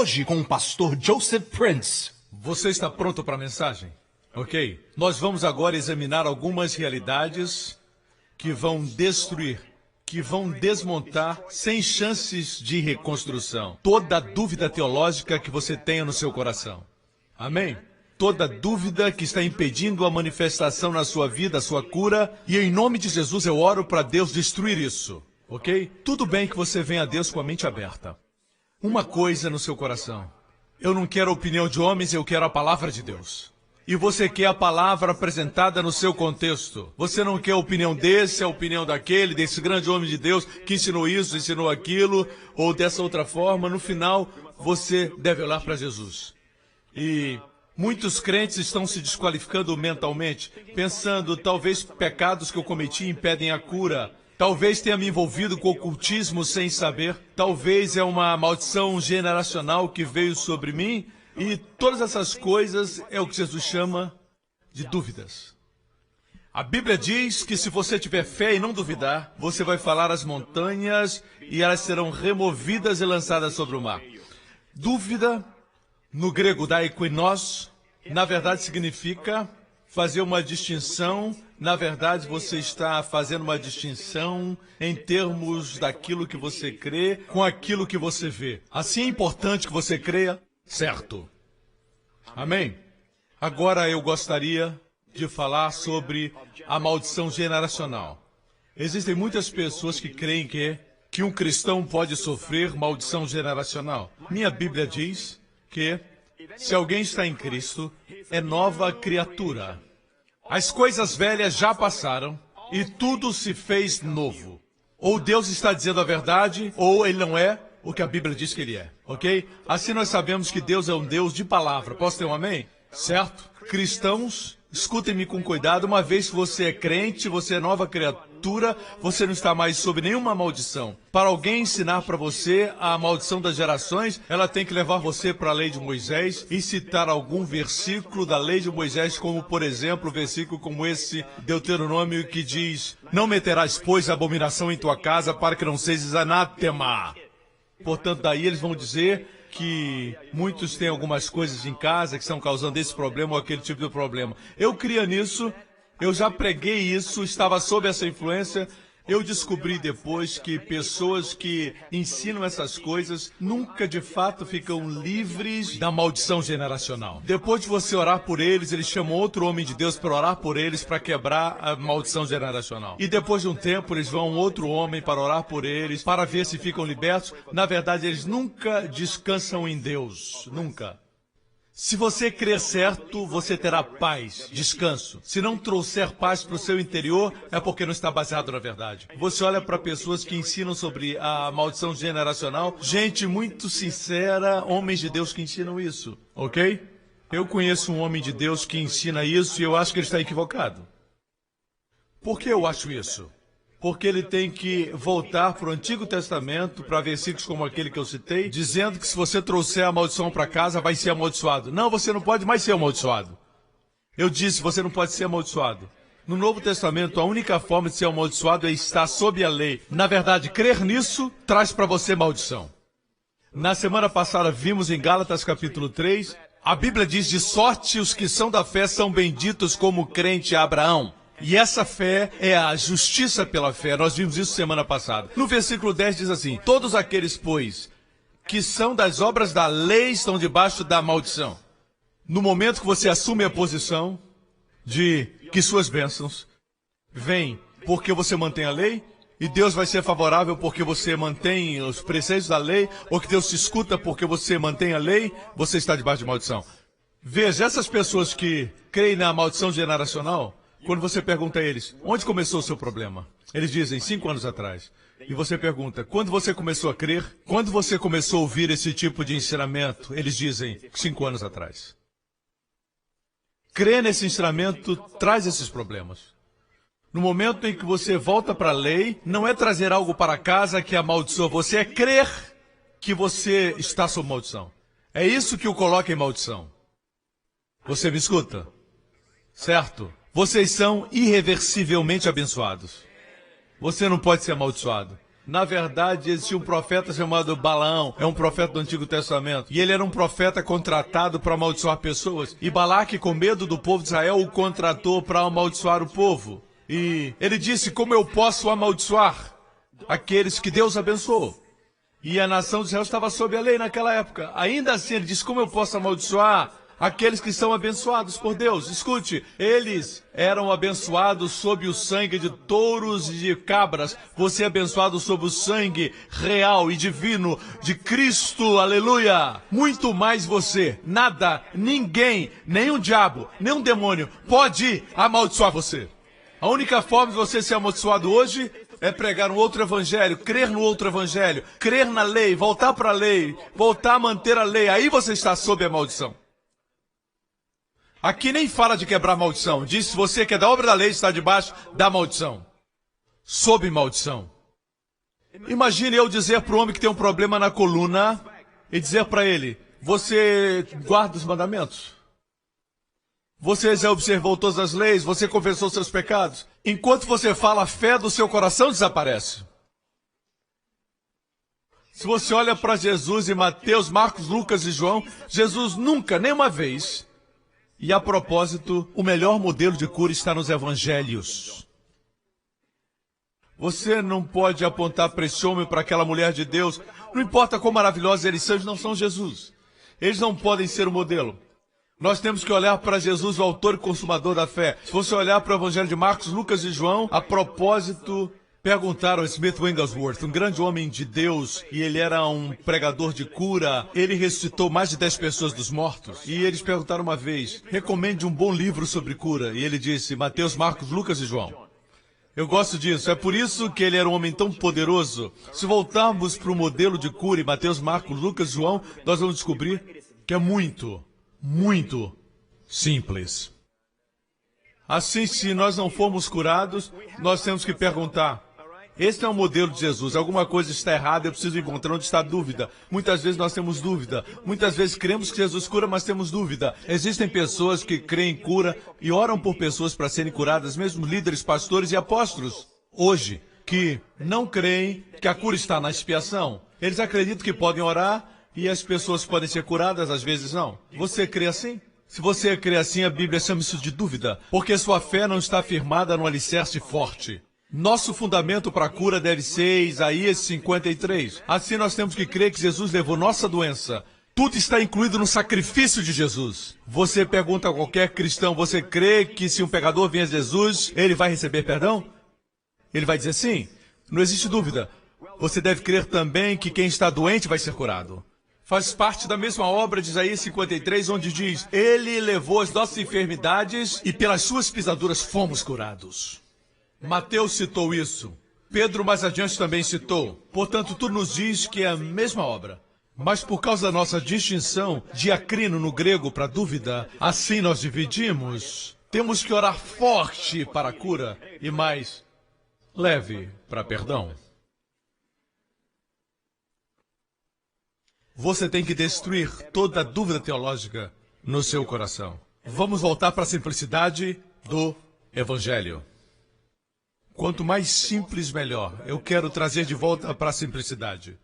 Hoje com o pastor Joseph Prince. Você está pronto para a mensagem? Ok. Nós vamos agora examinar algumas realidades que vão destruir, que vão desmontar sem chances de reconstrução toda dúvida teológica que você tenha no seu coração. Amém? Toda dúvida que está impedindo a manifestação na sua vida, a sua cura, e em nome de Jesus eu oro para Deus destruir isso, ok? Tudo bem que você venha a Deus com a mente aberta. Uma coisa no seu coração: eu não quero a opinião de homens, eu quero a palavra de Deus. E você quer a palavra apresentada no seu contexto. Você não quer a opinião desse, a opinião daquele, desse grande homem de Deus que ensinou isso, ensinou aquilo, ou dessa outra forma. No final, você deve olhar para Jesus. E muitos crentes estão se desqualificando mentalmente, pensando, talvez pecados que eu cometi impedem a cura. Talvez tenha me envolvido com ocultismo sem saber. Talvez é uma maldição generacional que veio sobre mim. E todas essas coisas é o que Jesus chama de dúvidas. A Bíblia diz que se você tiver fé e não duvidar, você vai falar às montanhas e elas serão removidas e lançadas sobre o mar. Dúvida, no grego daikoinos, na verdade significa fazer uma distinção. Na verdade, você está fazendo uma distinção em termos daquilo que você crê com aquilo que você vê. Assim é importante que você creia certo. Amém? Agora eu gostaria de falar sobre a maldição generacional. Existem muitas pessoas que creem que um cristão pode sofrer maldição generacional. Minha Bíblia diz que se alguém está em Cristo, é nova criatura. As coisas velhas já passaram e tudo se fez novo. Ou Deus está dizendo a verdade, ou Ele não é o que a Bíblia diz que Ele é, ok? Assim nós sabemos que Deus é um Deus de palavra. Posso ter um amém? Certo? Cristãos, escutem-me com cuidado. Uma vez que você é crente, você é nova criatura, você não está mais sob nenhuma maldição. Para alguém ensinar para você a maldição das gerações, ela tem que levar você para a lei de Moisés e citar algum versículo da lei de Moisés, como, por exemplo, versículo como esse, Deuteronômio, que diz: não meterás, pois, abominação em tua casa, para que não sejas anátema. Portanto, daí eles vão dizer que muitos têm algumas coisas em casa que estão causando esse problema ou aquele tipo de problema. Eu cria nisso, eu já preguei isso, estava sob essa influência. Eu descobri depois que pessoas que ensinam essas coisas nunca de fato ficam livres da maldição generacional. Depois de você orar por eles, eles chamam outro homem de Deus para orar por eles, para quebrar a maldição generacional. E depois de um tempo, eles vão a um outro homem para orar por eles, para ver se ficam libertos. Na verdade, eles nunca descansam em Deus. Nunca. Se você crer certo, você terá paz, descanso. Se não trouxer paz para o seu interior, é porque não está baseado na verdade. Você olha para pessoas que ensinam sobre a maldição generacional, gente muito sincera, homens de Deus que ensinam isso, ok? Eu conheço um homem de Deus que ensina isso e eu acho que ele está equivocado. Por que eu acho isso? Porque ele tem que voltar para o Antigo Testamento, para versículos como aquele que eu citei, dizendo que se você trouxer a maldição para casa, vai ser amaldiçoado. Não, você não pode mais ser amaldiçoado. Eu disse, você não pode ser amaldiçoado. No Novo Testamento, a única forma de ser amaldiçoado é estar sob a lei. Na verdade, crer nisso traz para você maldição. Na semana passada, vimos em Gálatas capítulo 3, a Bíblia diz: de sorte os que são da fé são benditos como o crente Abraão. E essa fé é a justiça pela fé. Nós vimos isso semana passada. No versículo 10 diz assim: todos aqueles, pois, que são das obras da lei estão debaixo da maldição. No momento que você assume a posição de que suas bênçãos vêm porque você mantém a lei, e Deus vai ser favorável porque você mantém os preceitos da lei, ou que Deus te escuta porque você mantém a lei, você está debaixo de maldição. Veja, essas pessoas que creem na maldição generacional, quando você pergunta a eles, onde começou o seu problema? Eles dizem, 5 anos atrás. E você pergunta, quando você começou a crer? Quando você começou a ouvir esse tipo de ensinamento? Eles dizem, 5 anos atrás. Crer nesse ensinamento traz esses problemas. No momento em que você volta para a lei, não é trazer algo para casa que amaldiçoa você, é crer que você está sob maldição. É isso que o coloca em maldição. Você me escuta? Certo? Vocês são irreversivelmente abençoados. Você não pode ser amaldiçoado. Na verdade, existia um profeta chamado Balaão, é um profeta do Antigo Testamento, e ele era um profeta contratado para amaldiçoar pessoas, e Balaque, com medo do povo de Israel, o contratou para amaldiçoar o povo. E ele disse, como eu posso amaldiçoar aqueles que Deus abençoou? E a nação de Israel estava sob a lei naquela época. Ainda assim, ele disse, como eu posso amaldiçoar aqueles que são abençoados por Deus? Escute, eles eram abençoados sob o sangue de touros e de cabras. Você é abençoado sob o sangue real e divino de Cristo, aleluia! Muito mais você, nada, ninguém, nenhum diabo, nenhum demônio pode amaldiçoar você. A única forma de você ser amaldiçoado hoje é pregar um outro evangelho, crer no outro evangelho, crer na lei, voltar para a lei, voltar a manter a lei. Aí você está sob a maldição. Aqui nem fala de quebrar maldição. Diz você que é da obra da lei, está debaixo da maldição. Sob maldição. Imagine eu dizer para o homem que tem um problema na coluna e dizer para ele, você guarda os mandamentos? Você já observou todas as leis? Você confessou seus pecados? Enquanto você fala, a fé do seu coração desaparece. Se você olha para Jesus em Mateus, Marcos, Lucas e João, Jesus nunca, nem uma vez. E a propósito, o melhor modelo de cura está nos evangelhos. Você não pode apontar para esse homem, para aquela mulher de Deus. Não importa quão maravilhosos eles são, eles não são Jesus. Eles não podem ser o modelo. Nós temos que olhar para Jesus, o autor e consumador da fé. Se você olhar para o evangelho de Marcos, Lucas e João, a propósito, perguntaram a Smith Wigglesworth, um grande homem de Deus, e ele era um pregador de cura. Ele ressuscitou mais de 10 pessoas dos mortos. E eles perguntaram uma vez, recomende um bom livro sobre cura. E ele disse, Mateus, Marcos, Lucas e João. Eu gosto disso. É por isso que ele era um homem tão poderoso. Se voltarmos para o modelo de cura em Mateus, Marcos, Lucas e João, nós vamos descobrir que é muito simples. Assim, se nós não formos curados, nós temos que perguntar, este é o modelo de Jesus, alguma coisa está errada, eu preciso encontrar onde está a dúvida. Muitas vezes nós temos dúvida, muitas vezes cremos que Jesus cura, mas temos dúvida. Existem pessoas que creem em cura e oram por pessoas para serem curadas, mesmo líderes, pastores e apóstolos, hoje, que não creem que a cura está na expiação. Eles acreditam que podem orar, e as pessoas podem ser curadas, às vezes não. Você crê assim? Se você crê assim, a Bíblia chama isso de dúvida, porque sua fé não está firmada no alicerce forte. Nosso fundamento para a cura deve ser Isaías 53. Assim nós temos que crer que Jesus levou nossa doença. Tudo está incluído no sacrifício de Jesus. Você pergunta a qualquer cristão, você crê que se um pecador vier a Jesus, ele vai receber perdão? Ele vai dizer sim. Não existe dúvida. Você deve crer também que quem está doente vai ser curado. Faz parte da mesma obra de Isaías 53, onde diz, ele levou as nossas enfermidades e pelas suas pisaduras fomos curados. Mateus citou isso. Pedro mais adiante também citou. Portanto, tudo nos diz que é a mesma obra. Mas por causa da nossa distinção, diacrino no grego para dúvida, assim nós dividimos. Temos que orar forte para a cura e mais leve para perdão. Você tem que destruir toda a dúvida teológica no seu coração. Vamos voltar para a simplicidade do Evangelho. Quanto mais simples, melhor. Eu quero trazer de volta para a simplicidade.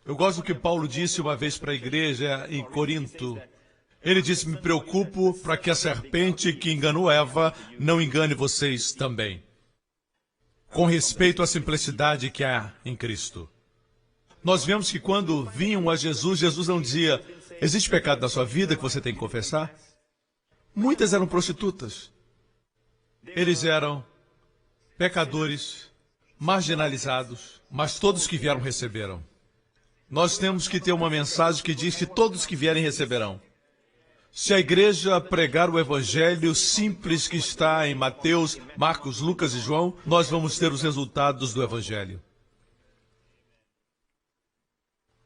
Eu gosto do que Paulo disse uma vez para a igreja em Corinto. Ele disse, me preocupo para que a serpente que enganou Eva não engane vocês também. Com respeito à simplicidade que há em Cristo. Nós vemos que quando vinham a Jesus, Jesus não dizia, existe pecado na sua vida que você tem que confessar? Muitas eram prostitutas. Eles eram pecadores, marginalizados, mas todos que vieram receberam. Nós temos que ter uma mensagem que diz que todos que vierem receberão. Se a igreja pregar o evangelho simples que está em Mateus, Marcos, Lucas e João, nós vamos ter os resultados do evangelho.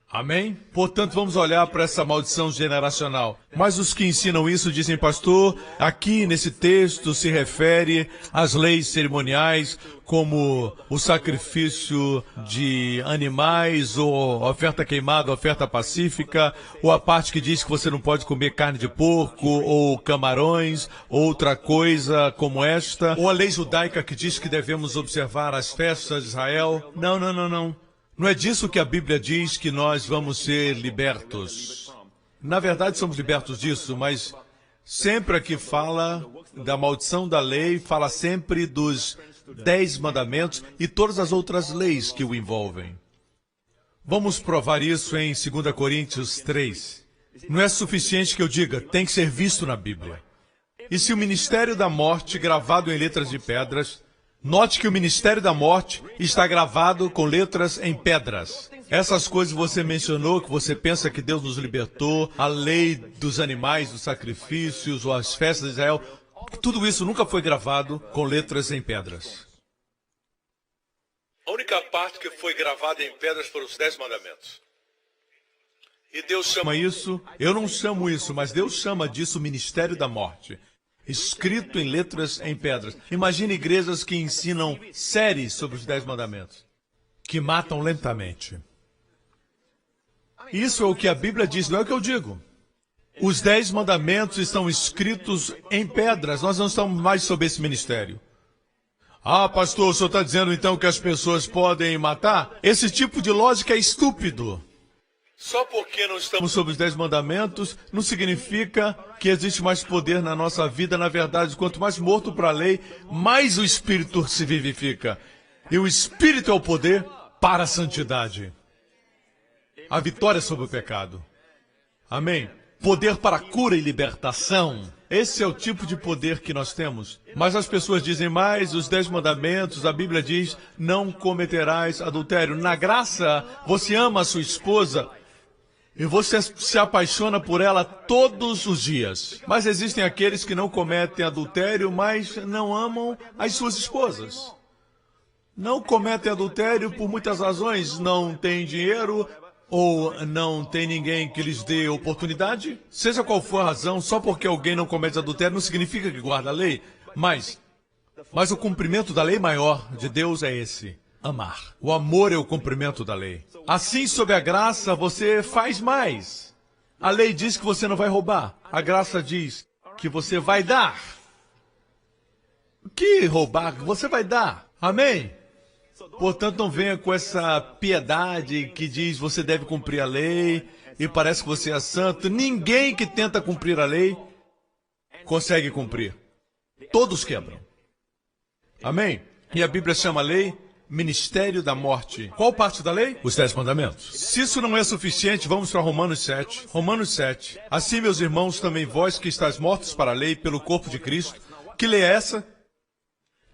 Amém? Portanto, vamos olhar para essa maldição generacional. Mas os que ensinam isso dizem, pastor, aqui nesse texto se refere às leis cerimoniais, como o sacrifício de animais, ou oferta queimada, oferta pacífica, ou a parte que diz que você não pode comer carne de porco, ou camarões, outra coisa como esta, ou a lei judaica que diz que devemos observar as festas de Israel. Não. Não é disso que a Bíblia diz que nós vamos ser libertos. Na verdade, somos libertos disso, mas sempre que fala da maldição da lei, fala sempre dos 10 mandamentos e todas as outras leis que o envolvem. Vamos provar isso em 2 Coríntios 3. Não é suficiente que eu diga, tem que ser visto na Bíblia. E se o ministério da morte, gravado em letras de pedras, note que o ministério da morte está gravado com letras em pedras. Essas coisas você mencionou, que você pensa que Deus nos libertou, a lei dos animais, dos sacrifícios, ou as festas de Israel, tudo isso nunca foi gravado com letras em pedras. A única parte que foi gravada em pedras foram os 10 mandamentos. E Deus chama isso, eu não chamo isso, mas Deus chama disso o ministério da morte. Escrito em letras em pedras. Imagine igrejas que ensinam séries sobre os 10 mandamentos, que matam lentamente. Isso é o que a Bíblia diz, não é o que eu digo. Os 10 mandamentos estão escritos em pedras, nós não estamos mais sob esse ministério. Ah, pastor, o senhor está dizendo então que as pessoas podem matar? Esse tipo de lógica é estúpido. Só porque não estamos sob os 10 mandamentos, não significa que existe mais poder na nossa vida. Na verdade, quanto mais morto para a lei, mais o Espírito se vivifica. E o Espírito é o poder para a santidade. A vitória sobre o pecado. Amém? Poder para a cura e libertação. Esse é o tipo de poder que nós temos. Mas as pessoas dizem mais, os 10 mandamentos, a Bíblia diz, não cometerás adultério. Na graça, você ama a sua esposa e você se apaixona por ela todos os dias. Mas existem aqueles que não cometem adultério, mas não amam as suas esposas. Não cometem adultério por muitas razões. Não têm dinheiro, ou não tem ninguém que lhes dê oportunidade. Seja qual for a razão, só porque alguém não comete adultério não significa que guarda a lei. Mas o cumprimento da lei maior de Deus é esse. Amar. O amor é o cumprimento da lei. Assim, sob a graça, você faz mais. A lei diz que você não vai roubar. A graça diz que você vai dar. Que roubar? Você vai dar. Amém? Portanto, não venha com essa piedade que diz você deve cumprir a lei e parece que você é santo. Ninguém que tenta cumprir a lei consegue cumprir. Todos quebram. Amém? E a Bíblia chama a lei ministério da morte. Qual parte da lei? Os 10 mandamentos. Se isso não é suficiente, vamos para Romanos 7. Romanos 7. Assim, meus irmãos, também vós que estáis mortos para a lei pelo corpo de Cristo. Que lei é essa?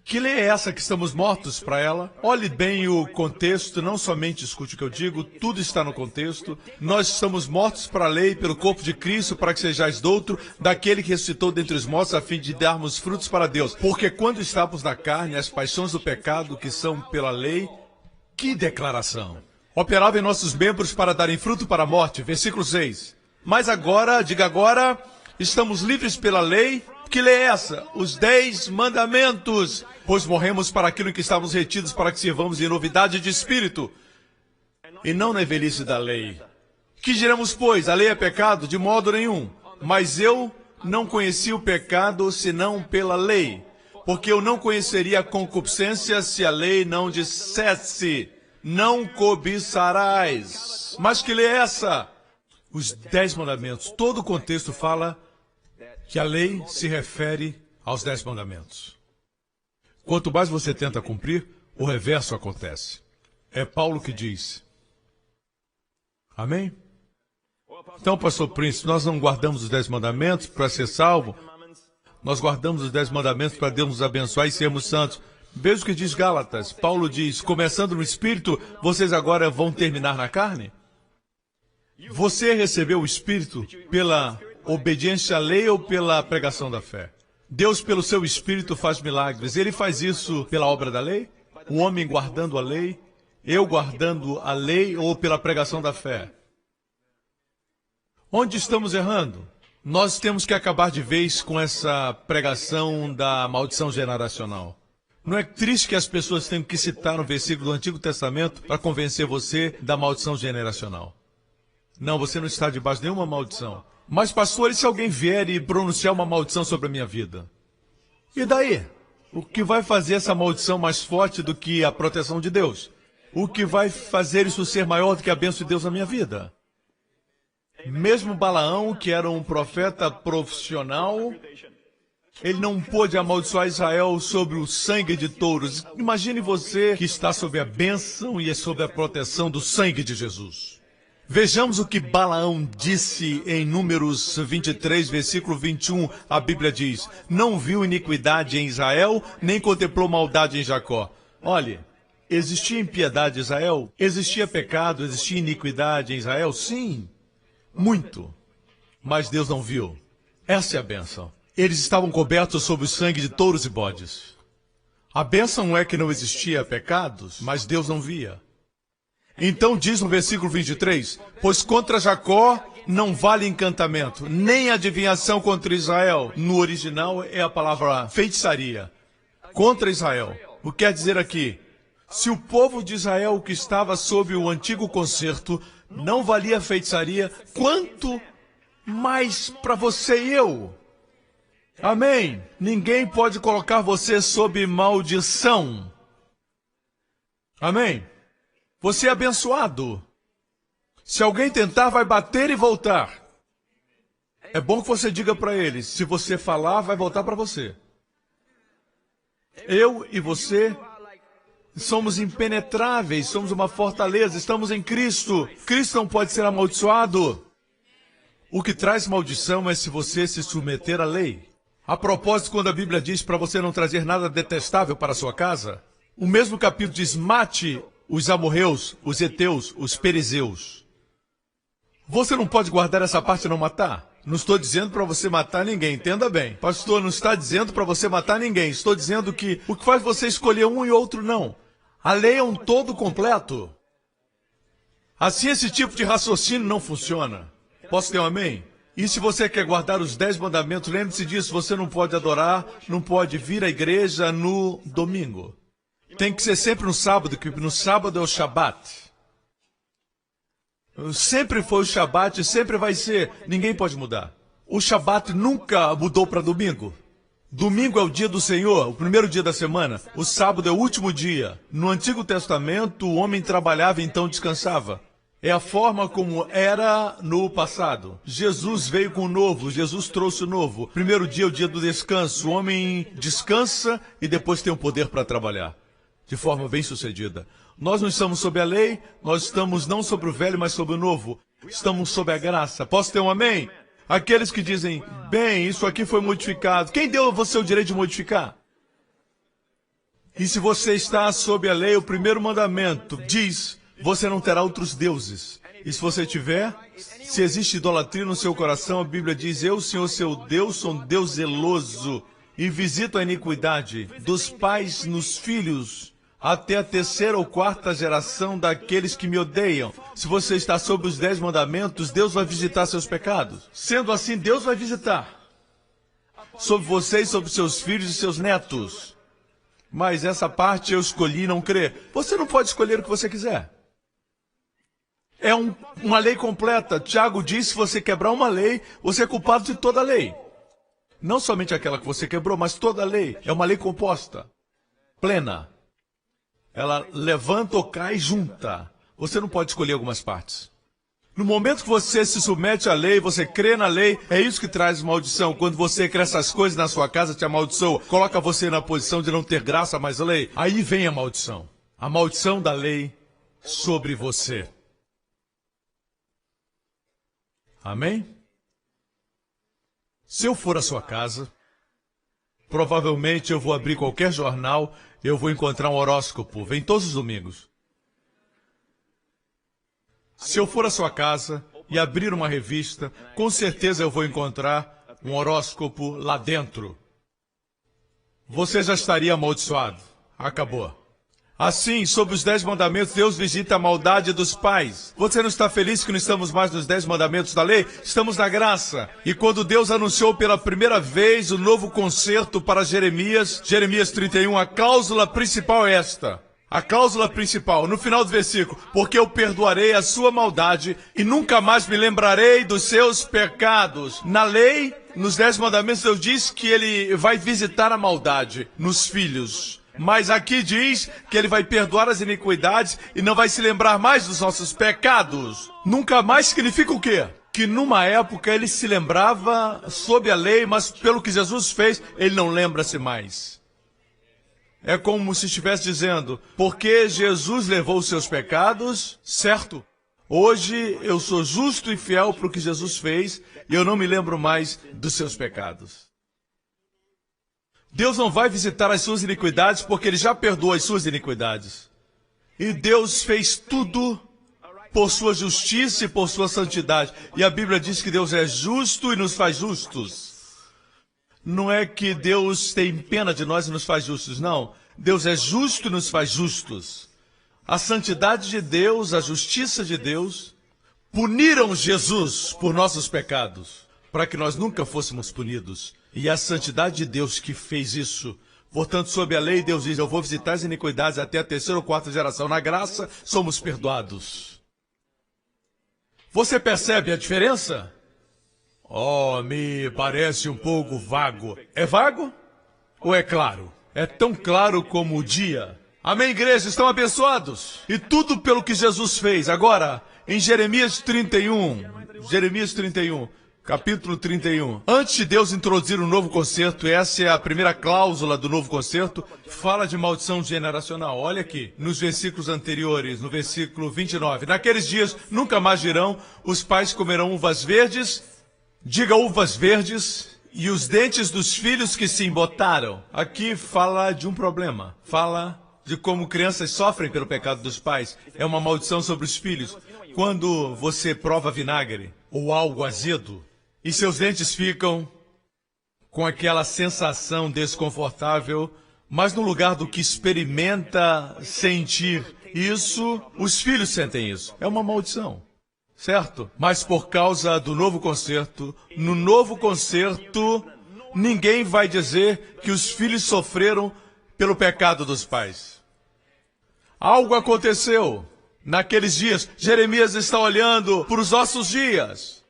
Que lei é essa que estamos mortos para ela? Olhe bem o contexto, não somente escute o que eu digo, tudo está no contexto. Nós estamos mortos para a lei, pelo corpo de Cristo, para que sejais doutro, daquele que ressuscitou dentre os mortos, a fim de darmos frutos para Deus. Porque quando estávamos na carne, as paixões do pecado, que são pela lei, que declaração! Operava em nossos membros para darem fruto para a morte. Versículo 6. Mas agora, diga agora, estamos livres pela lei. Que lei é essa? Os 10 mandamentos. Pois morremos para aquilo em que estávamos retidos, para que sirvamos em novidade de espírito, e não na velhice da lei. Que diremos, pois? A lei é pecado? De modo nenhum. Mas eu não conheci o pecado, senão pela lei. Porque eu não conheceria a concupiscência se a lei não dissesse, não cobiçarás. Mas que lei é essa? Os 10 mandamentos. Todo o contexto fala que a lei se refere aos 10 mandamentos. Quanto mais você tenta cumprir, o reverso acontece. É Paulo que diz. Amém? Então, pastor Príncipe, nós não guardamos os 10 mandamentos para ser salvo. Nós guardamos os 10 mandamentos para Deus nos abençoar e sermos santos. Veja o que diz Gálatas. Paulo diz, começando no Espírito, vocês agora vão terminar na carne? Você recebeu o Espírito pela obediência à lei ou pela pregação da fé? Deus, pelo seu Espírito, faz milagres. Ele faz isso pela obra da lei? O homem guardando a lei? Eu guardando a lei ou pela pregação da fé? Onde estamos errando? Nós temos que acabar de vez com essa pregação da maldição geracional. Não é triste que as pessoas tenham que citar um versículo do Antigo Testamento para convencer você da maldição geracional? Não, você não está debaixo de nenhuma maldição. Mas, pastor, e se alguém vier e pronunciar uma maldição sobre a minha vida? E daí? O que vai fazer essa maldição mais forte do que a proteção de Deus? O que vai fazer isso ser maior do que a bênção de Deus na minha vida? Mesmo Balaão, que era um profeta profissional, ele não pôde amaldiçoar Israel sobre o sangue de touros. Imagine você que está sob a bênção e sob a proteção do sangue de Jesus. Vejamos o que Balaão disse em Números 23, versículo 21. A Bíblia diz: não viu iniquidade em Israel, nem contemplou maldade em Jacó. Olhe, existia impiedade em Israel? Existia pecado, existia iniquidade em Israel? Sim, muito. Mas Deus não viu. Essa é a bênção. Eles estavam cobertos sob o sangue de touros e bodes. A bênção é que não existia pecados, mas Deus não via. Então diz no versículo 23, pois contra Jacó não vale encantamento, nem adivinhação contra Israel. No original é a palavra feitiçaria. Contra Israel. O que quer dizer aqui? Se o povo de Israel que estava sob o antigo concerto não valia feitiçaria, quanto mais para você e eu? Amém? Ninguém pode colocar você sob maldição. Amém? Você é abençoado. Se alguém tentar, vai bater e voltar. É bom que você diga para eles, se você falar, vai voltar para você. Eu e você somos impenetráveis, somos uma fortaleza, estamos em Cristo. Cristo não pode ser amaldiçoado. O que traz maldição é se você se submeter à lei. A propósito, quando a Bíblia diz para você não trazer nada detestável para a sua casa, o mesmo capítulo diz, mate os amorreus, os heteus, os perizeus. Você não pode guardar essa parte e não matar? Não estou dizendo para você matar ninguém, entenda bem. Pastor, não está dizendo para você matar ninguém. Estou dizendo que o que faz você escolher um e outro não. A lei é um todo completo. Assim esse tipo de raciocínio não funciona. Posso ter um amém? E se você quer guardar os 10 mandamentos, lembre-se disso, você não pode adorar, não pode vir à igreja no domingo. Tem que ser sempre no sábado, que no sábado é o Shabat. Sempre foi o Shabat e sempre vai ser. Ninguém pode mudar. O Shabat nunca mudou para domingo. Domingo é o dia do Senhor, o primeiro dia da semana. O sábado é o último dia. No Antigo Testamento, o homem trabalhava e então descansava. É a forma como era no passado. Jesus veio com o novo, Jesus trouxe o novo. Primeiro dia é o dia do descanso. O homem descansa e depois tem o poder para trabalhar. De forma bem sucedida. Nós não estamos sob a lei, nós estamos não sobre o velho, mas sobre o novo. Estamos sob a graça. Posso ter um amém? Aqueles que dizem, bem, isso aqui foi modificado. Quem deu a você o direito de modificar? E se você está sob a lei, o primeiro mandamento diz, você não terá outros deuses. E se você tiver, se existe idolatria no seu coração, a Bíblia diz, eu, Senhor, seu Deus, sou um Deus zeloso e visito a iniquidade dos pais nos filhos, até a terceira ou quarta geração daqueles que me odeiam. Se você está sob os 10 mandamentos, Deus vai visitar seus pecados. Sendo assim, Deus vai visitar sobre você e sobre seus filhos e seus netos. Mas essa parte eu escolhi não crer. Você não pode escolher o que você quiser. É uma lei completa. Tiago diz, se você quebrar uma lei, você é culpado de toda a lei. Não somente aquela que você quebrou, mas toda a lei. É uma lei composta, plena. Ela levanta ou cai junta. Você não pode escolher algumas partes. No momento que você se submete à lei, você crê na lei, é isso que traz maldição. Quando você crê essas coisas na sua casa, te amaldiçoa. Coloca você na posição de não ter graça mais lei. Aí vem a maldição. A maldição da lei sobre você. Amém? Se eu for à sua casa, provavelmente eu vou abrir qualquer jornal, eu vou encontrar um horóscopo. Vem todos os domingos. Se eu for à sua casa e abrir uma revista, com certeza eu vou encontrar um horóscopo lá dentro. Você já estaria amaldiçoado. Acabou. Assim, sob os 10 mandamentos, Deus visita a maldade dos pais. Você não está feliz que não estamos mais nos 10 mandamentos da lei? Estamos na graça. E quando Deus anunciou pela primeira vez o novo concerto para Jeremias 31, a cláusula principal é esta. A cláusula principal, no final do versículo, porque eu perdoarei a sua maldade e nunca mais me lembrarei dos seus pecados. Na lei, nos 10 mandamentos, Deus diz que ele vai visitar a maldade nos filhos. Mas aqui diz que ele vai perdoar as iniquidades e não vai se lembrar mais dos nossos pecados. Nunca mais significa o quê? Que numa época ele se lembrava sob a lei, mas pelo que Jesus fez, ele não lembra-se mais. É como se estivesse dizendo, porque Jesus levou os seus pecados, certo? Hoje eu sou justo e fiel para o que Jesus fez e eu não me lembro mais dos seus pecados. Deus não vai visitar as suas iniquidades porque ele já perdoou as suas iniquidades. E Deus fez tudo por sua justiça e por sua santidade. E a Bíblia diz que Deus é justo e nos faz justos. Não é que Deus tem pena de nós e nos faz justos, não. Deus é justo e nos faz justos. A santidade de Deus, a justiça de Deus, puniram Jesus por nossos pecados, para que nós nunca fôssemos punidos. E a santidade de Deus que fez isso. Portanto, sob a lei, Deus diz, eu vou visitar as iniquidades até a 3ª ou 4ª geração. Na graça, somos perdoados. Você percebe a diferença? Oh, me parece um pouco vago. É vago? Ou é claro? É tão claro como o dia. Amém, igreja? Estão abençoados? E tudo pelo que Jesus fez. Agora, em Jeremias 31, capítulo 31. Antes de Deus introduzir um novo concerto, essa é a primeira cláusula do novo concerto, fala de maldição generacional. Olha aqui, nos versículos anteriores, no versículo 29. Naqueles dias nunca mais dirão, os pais comerão uvas verdes, diga uvas verdes, e os dentes dos filhos que se embotaram. Aqui fala de um problema. Fala de como crianças sofrem pelo pecado dos pais. É uma maldição sobre os filhos. Quando você prova vinagre ou algo azedo, e seus dentes ficam com aquela sensação desconfortável, mas no lugar do que experimenta sentir isso, os filhos sentem isso. É uma maldição. Certo? Mas por causa do novo concerto, no novo concerto, ninguém vai dizer que os filhos sofreram pelo pecado dos pais. Algo aconteceu naqueles dias. Jeremias está olhando para os nossos dias.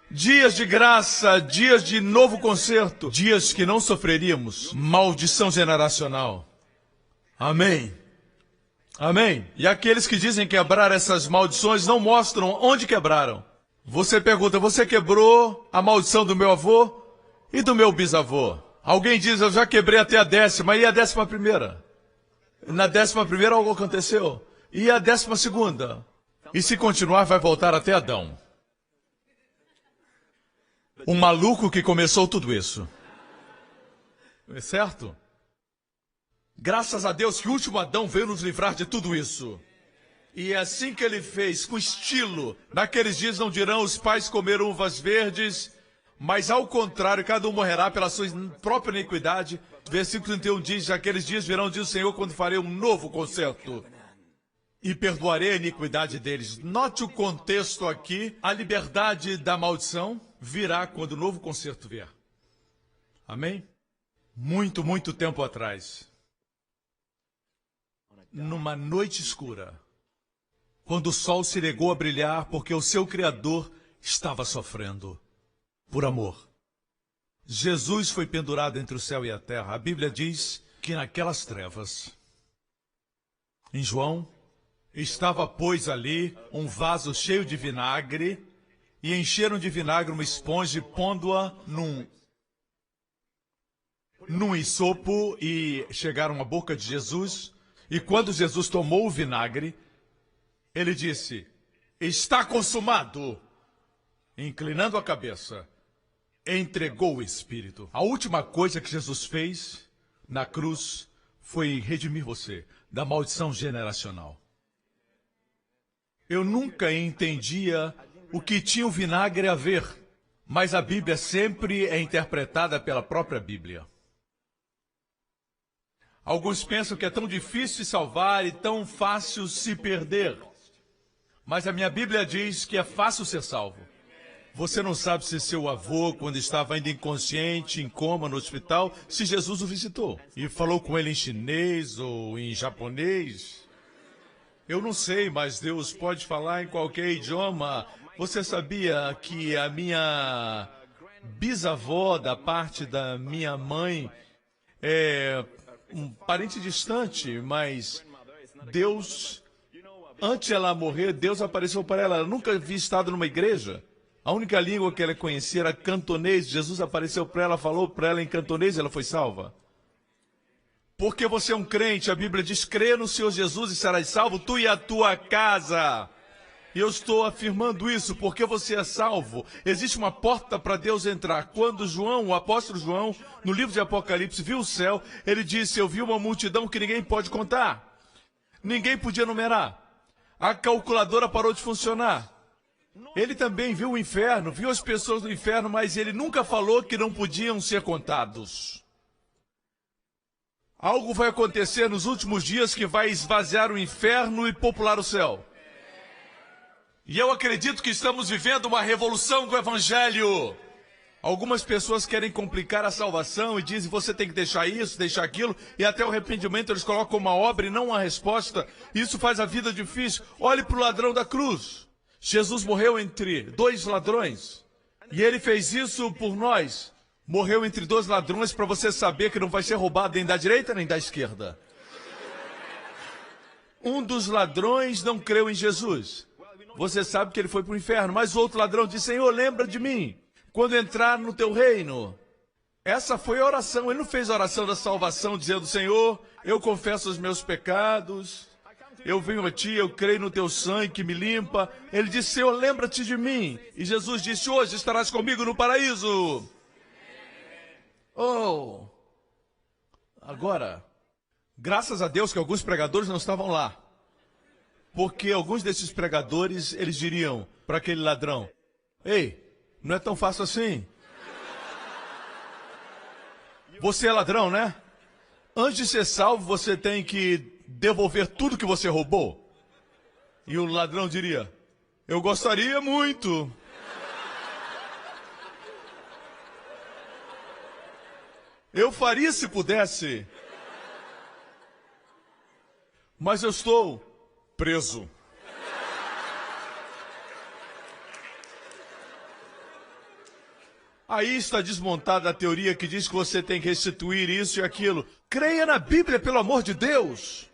Dias de graça, dias de novo concerto, dias que não sofreríamos maldição generacional. Amém. Amém. E aqueles que dizem quebrar essas maldições não mostram onde quebraram. Você pergunta, você quebrou a maldição do meu avô e do meu bisavô? Alguém diz, eu já quebrei até a 10ª, e a 11ª? Na 11ª algo aconteceu. E a 12ª? E se continuar, vai voltar até Adão. Um maluco que começou tudo isso. É certo? Graças a Deus que o último Adão veio nos livrar de tudo isso. E é assim que ele fez, com estilo. Naqueles dias não dirão os pais comeram uvas verdes, mas ao contrário, cada um morrerá pela sua própria iniquidade. Versículo 31 diz, naqueles dias virão, diz o Senhor, quando farei um novo concerto. E perdoarei a iniquidade deles. Note o contexto aqui, a liberdade da maldição virá quando o novo concerto vier. Amém? Muito, muito tempo atrás. Numa noite escura, quando o sol se negou a brilhar porque o seu Criador estava sofrendo por amor. Jesus foi pendurado entre o céu e a terra. A Bíblia diz que naquelas trevas, em João, estava, pois, ali um vaso cheio de vinagre e encheram de vinagre uma esponja e pondo-a num isopo e chegaram à boca de Jesus. E quando Jesus tomou o vinagre, ele disse, está consumado. Inclinando a cabeça, entregou o Espírito. A última coisa que Jesus fez na cruz foi redimir você da maldição generacional. Eu nunca entendia o que tinha o vinagre a ver, mas a Bíblia sempre é interpretada pela própria Bíblia. Alguns pensam que é tão difícil se salvar e tão fácil se perder. Mas a minha Bíblia diz que é fácil ser salvo. Você não sabe se seu avô, quando estava ainda inconsciente, em coma no hospital, se Jesus o visitou e falou com ele em chinês ou em japonês. Eu não sei, mas Deus pode falar em qualquer idioma. Você sabia que a minha bisavó, da parte da minha mãe, é um parente distante, mas Deus, antes de ela morrer, Deus apareceu para ela. Ela nunca havia estado numa igreja. A única língua que ela conhecia era cantonês. Jesus apareceu para ela, falou para ela em cantonês e ela foi salva. Porque você é um crente, a Bíblia diz, crê no Senhor Jesus e serás salvo, tu e a tua casa. E eu estou afirmando isso porque você é salvo. Existe uma porta para Deus entrar. Quando João, o apóstolo João, no livro de Apocalipse, viu o céu, ele disse, eu vi uma multidão que ninguém pode contar. Ninguém podia numerar. A calculadora parou de funcionar. Ele também viu o inferno, viu as pessoas do inferno, mas ele nunca falou que não podiam ser contados. Algo vai acontecer nos últimos dias que vai esvaziar o inferno e popular o céu. E eu acredito que estamos vivendo uma revolução do Evangelho. Algumas pessoas querem complicar a salvação e dizem, você tem que deixar isso, deixar aquilo, e até o arrependimento eles colocam uma obra e não uma resposta. Isso faz a vida difícil. Olhe para o ladrão da cruz. Jesus morreu entre dois ladrões. E ele fez isso por nós. Morreu entre dois ladrões para você saber que não vai ser roubado nem da direita nem da esquerda. Um dos ladrões não creu em Jesus. Você sabe que ele foi para o inferno. Mas o outro ladrão disse, Senhor, lembra de mim quando entrar no teu reino. Essa foi a oração. Ele não fez a oração da salvação dizendo, Senhor, eu confesso os meus pecados. Eu venho a ti, eu creio no teu sangue que me limpa. Ele disse, Senhor, lembra-te de mim. E Jesus disse, hoje estarás comigo no paraíso. Oh! Agora, graças a Deus que alguns pregadores não estavam lá. Porque alguns desses pregadores, eles diriam para aquele ladrão, ei, não é tão fácil assim. Você é ladrão, né? Antes de ser salvo, você tem que devolver tudo que você roubou. E o ladrão diria, eu gostaria muito. Eu faria se pudesse. Mas eu estou preso. Aí está desmontada a teoria que diz que você tem que restituir isso e aquilo. Creia na Bíblia, pelo amor de Deus.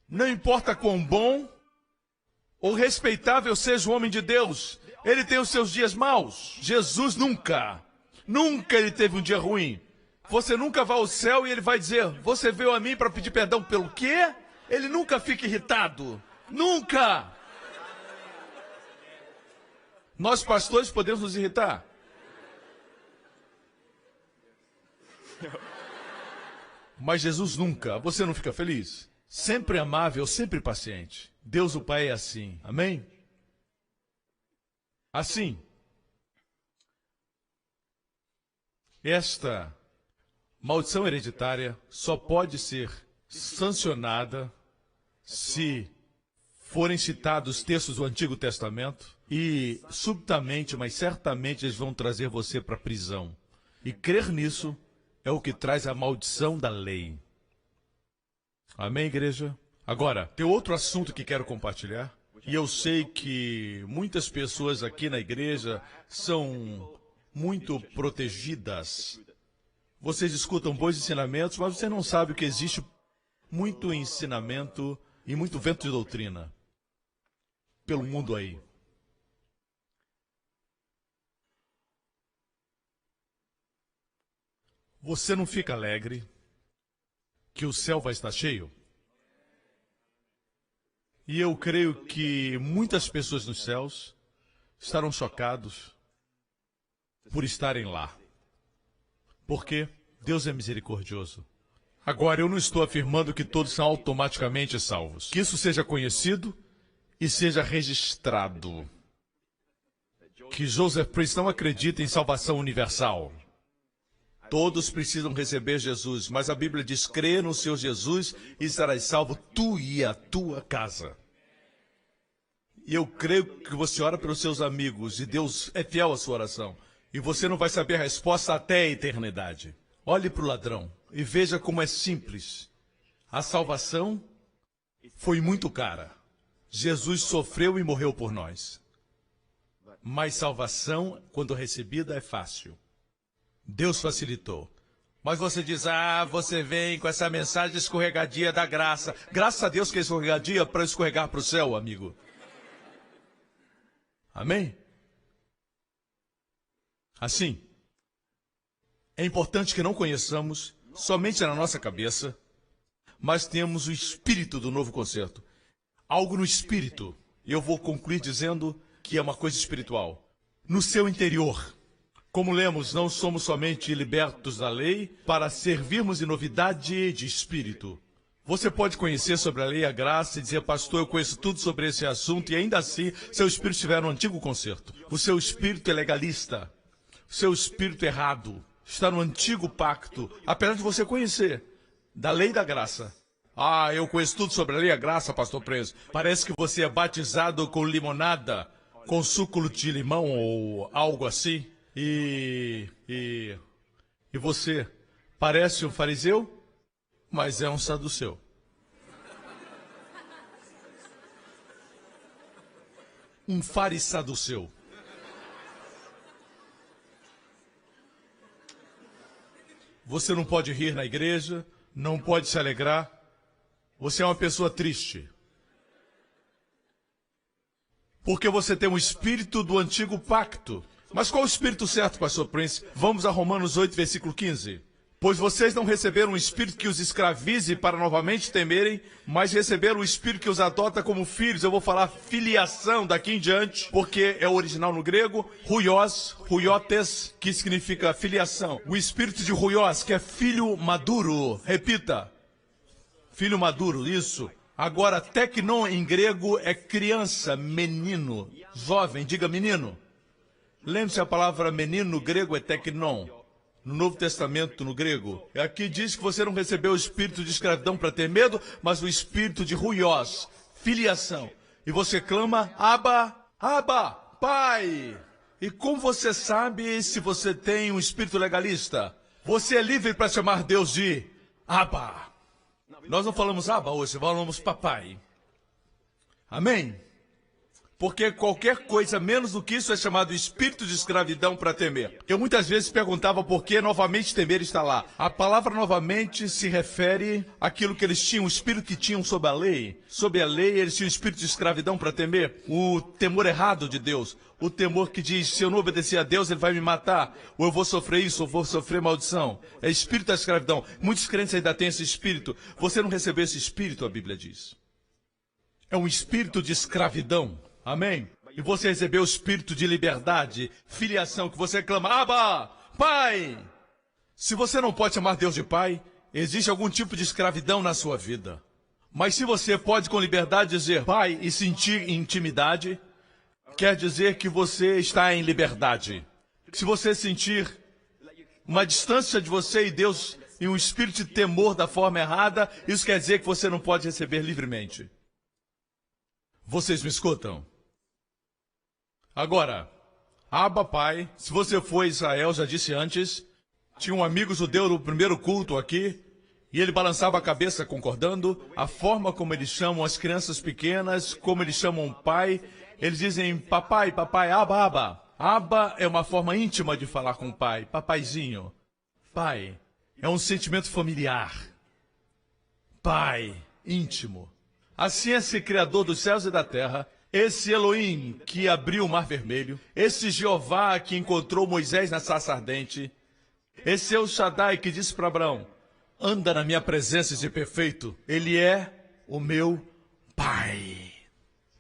Não importa quão bom ou respeitável seja o homem de Deus, ele tem os seus dias maus. Jesus nunca ele teve um dia ruim. Você nunca vai ao céu e ele vai dizer, você veio a mim para pedir perdão pelo quê? Ele nunca fica irritado. Nunca! Nós pastores podemos nos irritar. Mas Jesus nunca. Você não fica feliz? Sempre amável, sempre paciente. Deus o Pai é assim. Amém? Assim. Esta maldição hereditária só pode ser sancionada se forem citados textos do Antigo Testamento e subitamente, mas certamente eles vão trazer você para a prisão. E crer nisso é o que traz a maldição da lei. Amém, igreja? Agora, tem outro assunto que quero compartilhar. E eu sei que muitas pessoas aqui na igreja são muito protegidas. Vocês escutam bons ensinamentos, mas você não sabe que existe muito ensinamento e muito vento de doutrina pelo mundo aí. Você não fica alegre que o céu vai estar cheio? E eu creio que muitas pessoas nos céus estarão chocados por estarem lá. Porque Deus é misericordioso. Agora, eu não estou afirmando que todos são automaticamente salvos. Que isso seja conhecido e seja registrado. Que Joseph Prince não acredita em salvação universal. Todos precisam receber Jesus, mas a Bíblia diz: crê no Senhor Jesus e serás salvo, tu e a tua casa. E eu creio que você ora pelos seus amigos e Deus é fiel à sua oração. E você não vai saber a resposta até a eternidade. Olhe para o ladrão e veja como é simples. A salvação foi muito cara. Jesus sofreu e morreu por nós. Mas salvação, quando recebida, é fácil. Deus facilitou. Mas você diz: você vem com essa mensagem escorregadia da graça. Graças a Deus que é escorregadia para escorregar para o céu, amigo. Amém? Assim, é importante que não conheçamos somente na nossa cabeça, mas temos o espírito do novo concerto. Algo no espírito. E eu vou concluir dizendo que é uma coisa espiritual. No seu interior. Como lemos, não somos somente libertos da lei para servirmos de novidade de espírito. Você pode conhecer sobre a lei e a graça e dizer: pastor, eu conheço tudo sobre esse assunto, e ainda assim, seu espírito estiver no antigo concerto. O seu espírito é legalista. O seu espírito errado está no antigo pacto, apesar de você conhecer da lei e da graça. Eu conheço tudo sobre a lei e a graça, pastor Prenzo. Parece que você é batizado com limonada, com suco de limão ou algo assim. E você parece um fariseu, mas é um saduceu. Um farisaduceu. Você não pode rir na igreja, não pode se alegrar. Você é uma pessoa triste. Porque você tem um espírito do antigo pacto. Mas qual o espírito certo, pastor Prince? Vamos a Romanos 8, versículo 15. Pois vocês não receberam um espírito que os escravize para novamente temerem, mas receberam o espírito que os adota como filhos. Eu vou falar filiação daqui em diante, porque é o original no grego, huios, huiotes, que significa filiação. O espírito de huios, que é filho maduro. Repita. Filho maduro, isso. Agora, teknon em grego é criança, menino, jovem, diga menino. Lembre-se, a palavra menino no grego é teknon. No Novo Testamento, no grego. Aqui diz que você não recebeu o espírito de escravidão para ter medo, mas o espírito de huios, filiação. E você clama: Abba, Abba, Pai. E como você sabe se você tem um espírito legalista? Você é livre para chamar Deus de Abba. Nós não falamos Abba hoje, falamos papai. Amém? Porque qualquer coisa menos do que isso é chamado espírito de escravidão para temer. Eu muitas vezes perguntava por que novamente temer está lá. A palavra novamente se refere àquilo que eles tinham, o espírito que tinham sob a lei. Sob a lei eles tinham o espírito de escravidão para temer. O temor errado de Deus. O temor que diz: se eu não obedecer a Deus, ele vai me matar. Ou eu vou sofrer isso, ou vou sofrer maldição. É espírito da escravidão. Muitos crentes ainda têm esse espírito. Você não recebeu esse espírito, a Bíblia diz. É um espírito de escravidão. Amém? E você recebeu o espírito de liberdade, filiação, que você clama: Abba, Pai. Se você não pode chamar Deus de Pai, existe algum tipo de escravidão na sua vida. Mas se você pode com liberdade dizer Pai e sentir intimidade, quer dizer que você está em liberdade. Se você sentir uma distância de você e Deus e um espírito de temor da forma errada, isso quer dizer que você não pode receber livremente. Vocês me escutam? Agora, Abba, Pai, se você for a Israel, já disse antes, tinha um amigo judeu no primeiro culto aqui, e ele balançava a cabeça concordando, a forma como eles chamam as crianças pequenas, como eles chamam pai, eles dizem papai, papai, Abba, Abba. Abba é uma forma íntima de falar com o pai, papaizinho. Pai, é um sentimento familiar. Pai, íntimo. Assim, esse Criador dos céus e da terra, esse Elohim que abriu o mar vermelho, esse Jeová que encontrou Moisés na sarça ardente, esse El Shaddai que disse para Abraão: anda na minha presença e seja perfeito, ele é o meu Pai.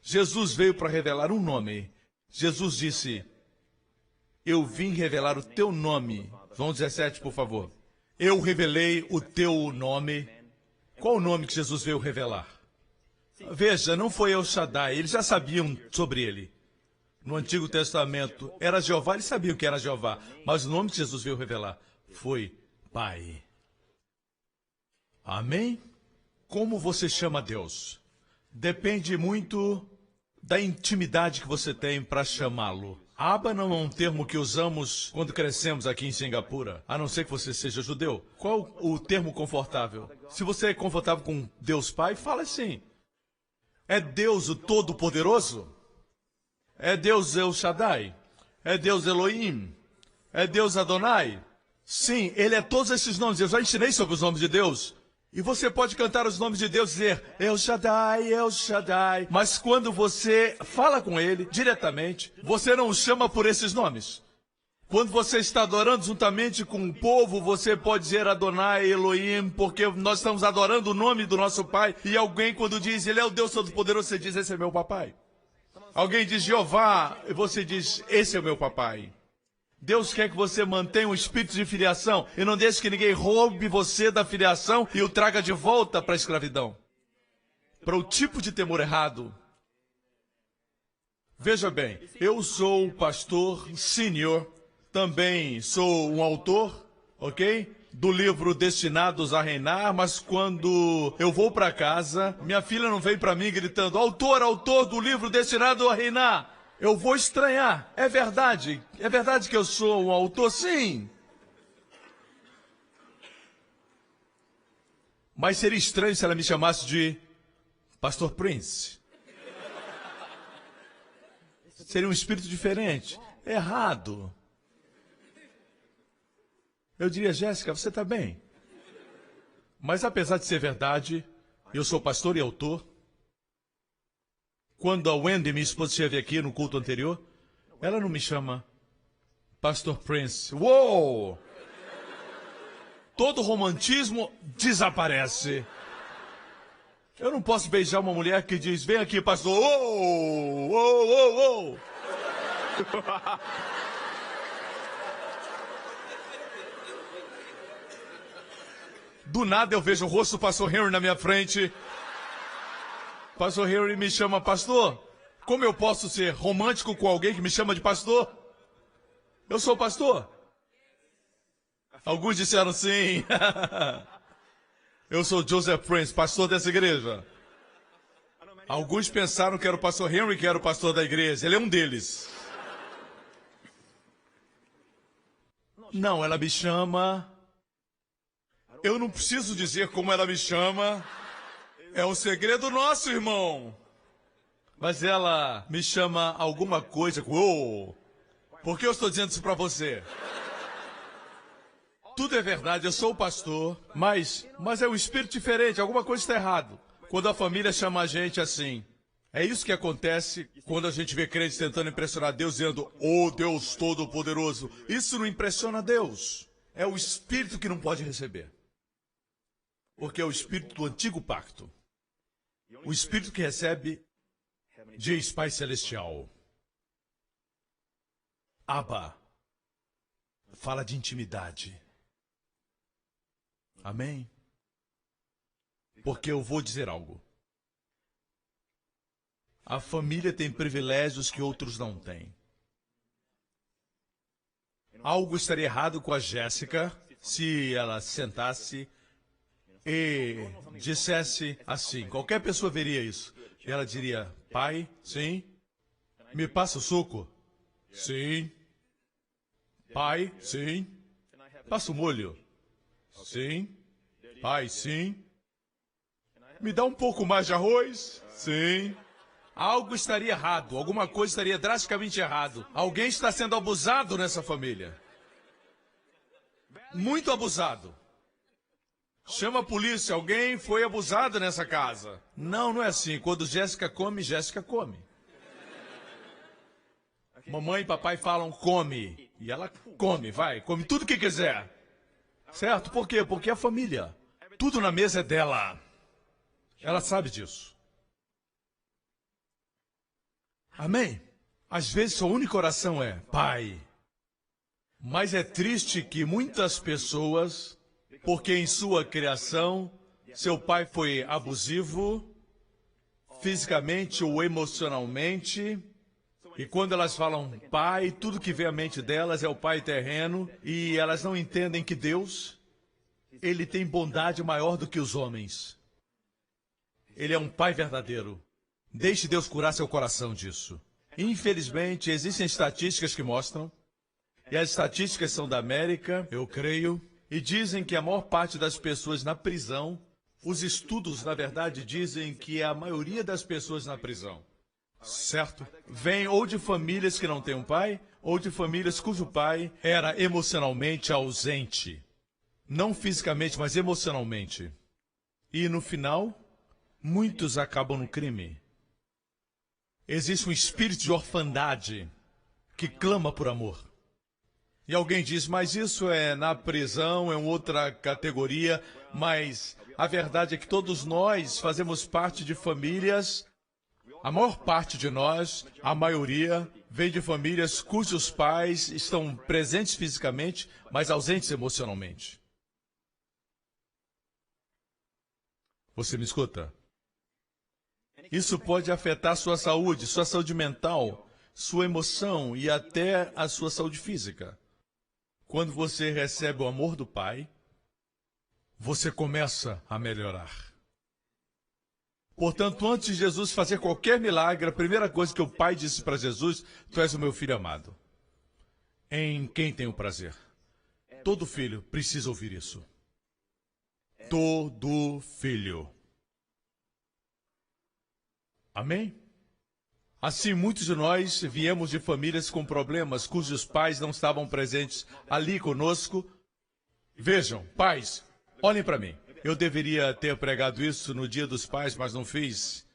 Jesus veio para revelar um nome. Jesus disse: eu vim revelar o teu nome. João 17, por favor. Eu revelei o teu nome. Qual o nome que Jesus veio revelar? Veja, não foi El Shaddai, eles já sabiam sobre ele. No Antigo Testamento, era Jeová, eles sabiam que era Jeová. Mas o nome que Jesus veio revelar foi Pai. Amém? Como você chama Deus? Depende muito da intimidade que você tem para chamá-lo. Abba não é um termo que usamos quando crescemos aqui em Singapura, a não ser que você seja judeu. Qual o termo confortável? Se você é confortável com Deus Pai, fala assim. É Deus o Todo-Poderoso? É Deus El Shaddai? É Deus Elohim? É Deus Adonai? Sim, ele é todos esses nomes. Eu já ensinei sobre os nomes de Deus. E você pode cantar os nomes de Deus e dizer, El Shaddai, El Shaddai. Mas quando você fala com ele diretamente, você não o chama por esses nomes. Quando você está adorando juntamente com o povo, você pode dizer Adonai, Elohim, porque nós estamos adorando o nome do nosso Pai. E alguém quando diz, ele é o Deus Todo-Poderoso, você diz, esse é meu papai. Alguém diz Jeová, e você diz, esse é o meu papai. Deus quer que você mantenha um espírito de filiação e não deixe que ninguém roube você da filiação e o traga de volta para a escravidão. Para o tipo de temor errado. Veja bem, eu sou o pastor sênior, também sou um autor, ok? Do livro Destinados a Reinar, mas quando eu vou para casa, minha filha não vem para mim gritando, autor do livro Destinado a Reinar. Eu vou estranhar. É verdade que eu sou um autor? Sim. Mas seria estranho se ela me chamasse de Pastor Prince. Seria um espírito diferente. Errado. Eu diria, Jéssica, você está bem. Mas apesar de ser verdade, eu sou pastor e autor. Quando a Wendy, minha esposa, esteve aqui no culto anterior, ela não me chama Pastor Prince. Uou! Todo romantismo desaparece. Eu não posso beijar uma mulher que diz, vem aqui, pastor. Uou! Uou, uou, uou! Do nada eu vejo o rosto do pastor Henry na minha frente. Pastor Henry me chama pastor. Como eu posso ser romântico com alguém que me chama de pastor? Eu sou pastor. Alguns disseram sim. Eu sou Joseph Prince, pastor dessa igreja. Alguns pensaram que era o pastor Henry que era o pastor da igreja. Ele é um deles. Não, ela me chama... Eu não preciso dizer como ela me chama. É um segredo nosso, irmão. Mas ela me chama alguma coisa. Uou! Por que eu estou dizendo isso para você? Tudo é verdade, eu sou o pastor, mas é um espírito diferente, alguma coisa está errado. Quando a família chama a gente assim. É isso que acontece quando a gente vê crentes tentando impressionar Deus, dizendo, oh Deus Todo-Poderoso. Isso não impressiona Deus. É o espírito que não pode receber. Porque é o espírito do antigo pacto. O espírito que recebe diz Pai Celestial. Abba. Fala de intimidade. Amém? Porque eu vou dizer algo. A família tem privilégios que outros não têm. Algo estaria errado com a Jéssica se ela sentasse e dissesse assim, qualquer pessoa veria isso. E ela diria, pai, sim. Me passa o suco? Sim. Pai, sim. Passa o molho? Sim. Pai, sim. Me dá um pouco mais de arroz? Sim. Algo estaria errado, alguma coisa estaria drasticamente errado. Alguém está sendo abusado nessa família. Muito abusado. Chama a polícia, alguém foi abusado nessa casa. Não, não é assim. Quando Jéssica come, Jéssica come. Mamãe e papai falam come. E ela come, vai, come tudo que quiser. Certo? Por quê? Porque é a família. Tudo na mesa é dela. Ela sabe disso. Amém? Às vezes sua única oração é Pai. Mas é triste que muitas pessoas, porque em sua criação, seu pai foi abusivo, fisicamente ou emocionalmente, e quando elas falam pai, tudo que vem à mente delas é o pai terreno, e elas não entendem que Deus Ele tem bondade maior do que os homens. Ele é um pai verdadeiro. Deixe Deus curar seu coração disso. Infelizmente, existem estatísticas que mostram, e as estatísticas são da América, eu creio, e dizem que a maior parte das pessoas na prisão, os estudos, na verdade, dizem que a maioria das pessoas na prisão, certo? Vem ou de famílias que não têm um pai, ou de famílias cujo pai era emocionalmente ausente. Não fisicamente, mas emocionalmente. E no final, muitos acabam no crime. Existe um espírito de orfandade que clama por amor. E alguém diz, mas isso é na prisão, é uma outra categoria, mas a verdade é que todos nós fazemos parte de famílias, a maior parte de nós, a maioria, vem de famílias cujos pais estão presentes fisicamente, mas ausentes emocionalmente. Você me escuta? Isso pode afetar sua saúde mental, sua emoção e até a sua saúde física. Quando você recebe o amor do Pai, você começa a melhorar. Portanto, antes de Jesus fazer qualquer milagre, a primeira coisa que o Pai disse para Jesus, tu és o meu filho amado, em quem tenho prazer. Todo filho precisa ouvir isso. Todo filho. Amém? Assim, muitos de nós viemos de famílias com problemas, cujos pais não estavam presentes ali conosco. Vejam, pais, olhem para mim. Eu deveria ter pregado isso no Dia dos Pais, mas não fiz.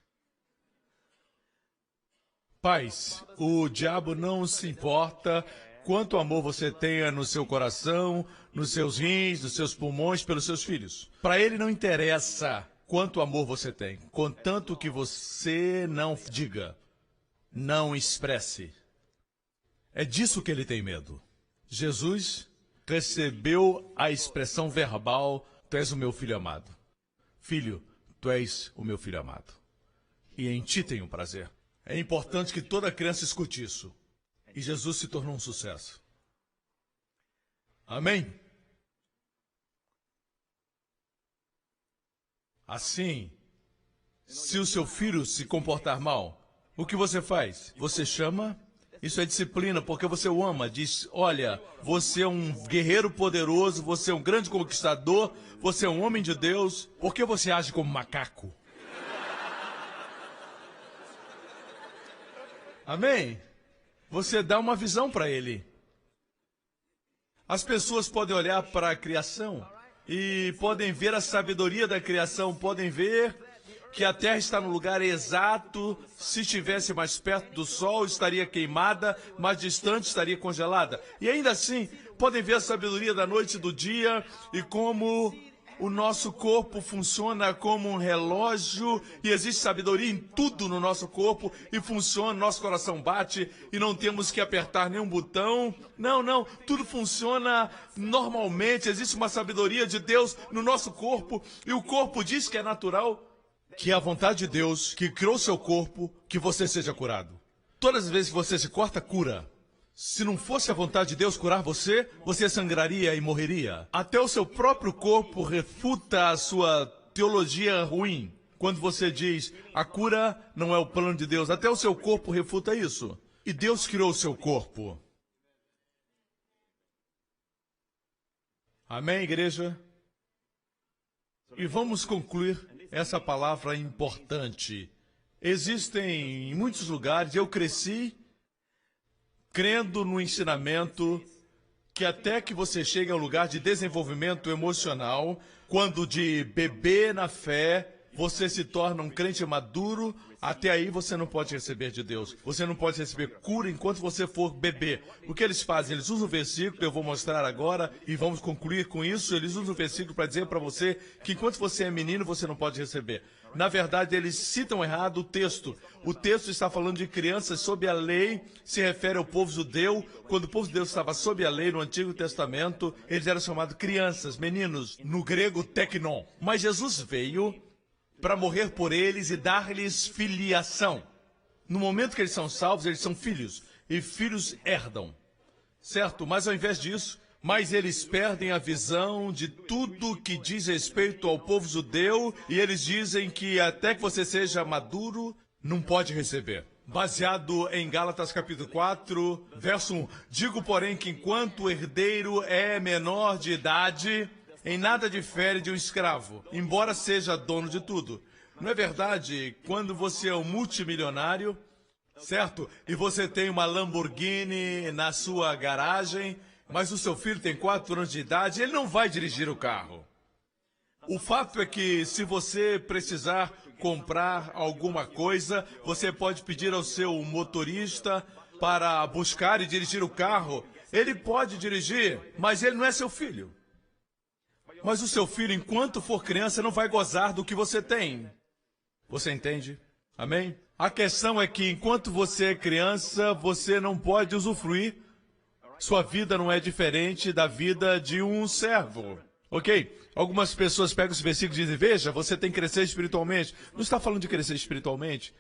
Pais, o diabo não se importa quanto amor você tenha no seu coração, nos seus rins, nos seus pulmões, pelos seus filhos. Para ele não interessa quanto amor você tem, contanto que você não diga, não expresse. É disso que ele tem medo. Jesus recebeu a expressão verbal, tu és o meu filho amado. Filho, tu és o meu filho amado. E em ti tenho prazer. É importante que toda criança escute isso. E Jesus se tornou um sucesso. Amém? Assim, se o seu filho se comportar mal, o que você faz? Você chama? Isso é disciplina, porque você o ama. Diz, olha, você é um guerreiro poderoso, você é um grande conquistador, você é um homem de Deus. Por que você age como macaco? Amém? Você dá uma visão para ele. As pessoas podem olhar para a criação e podem ver a sabedoria da criação, podem ver que a Terra está no lugar exato. Se estivesse mais perto do Sol, estaria queimada, mais distante, estaria congelada. E ainda assim, podem ver a sabedoria da noite e do dia e como o nosso corpo funciona como um relógio e existe sabedoria em tudo no nosso corpo e funciona, nosso coração bate e não temos que apertar nenhum botão. Não, tudo funciona normalmente, existe uma sabedoria de Deus no nosso corpo e o corpo diz que é natural, que é a vontade de Deus que criou seu corpo, que você seja curado. Todas as vezes que você se corta, cura. Se não fosse a vontade de Deus curar você, você sangraria e morreria. Até o seu próprio corpo refuta a sua teologia ruim. Quando você diz, a cura não é o plano de Deus, até o seu corpo refuta isso. E Deus criou o seu corpo. Amém, igreja? E vamos concluir essa palavra importante. Existem em muitos lugares, eu cresci crendo no ensinamento que até que você chegue a um lugar de desenvolvimento emocional, quando de bebê na fé, você se torna um crente maduro, até aí você não pode receber de Deus. Você não pode receber cura enquanto você for bebê. O que eles fazem? Eles usam o versículo, eu vou mostrar agora, e vamos concluir com isso. Eles usam o versículo para dizer para você que enquanto você é menino, você não pode receber. Na verdade, eles citam errado o texto. O texto está falando de crianças sob a lei, se refere ao povo judeu. Quando o povo de Deus estava sob a lei no Antigo Testamento, eles eram chamados crianças, meninos, no grego teknon. Mas Jesus veio para morrer por eles e dar-lhes filiação. No momento que eles são salvos, eles são filhos, e filhos herdam. Certo? Mas ao invés disso, mas eles perdem a visão de tudo que diz respeito ao povo judeu e eles dizem que até que você seja maduro, não pode receber. Baseado em Gálatas capítulo 4, verso 1. Digo, porém, que enquanto o herdeiro é menor de idade, em nada difere de um escravo, embora seja dono de tudo. Não é verdade, quando você é um multimilionário, certo? E você tem uma Lamborghini na sua garagem, mas o seu filho tem 4 anos de idade, ele não vai dirigir o carro. O fato é que se você precisar comprar alguma coisa, você pode pedir ao seu motorista para buscar e dirigir o carro. Ele pode dirigir, mas ele não é seu filho. Mas o seu filho, enquanto for criança, não vai gozar do que você tem. Você entende? Amém? A questão é que enquanto você é criança, você não pode usufruir. Sua vida não é diferente da vida de um servo. Ok? Algumas pessoas pegam esse versículo e dizem, veja, você tem que crescer espiritualmente. Não está falando de crescer espiritualmente.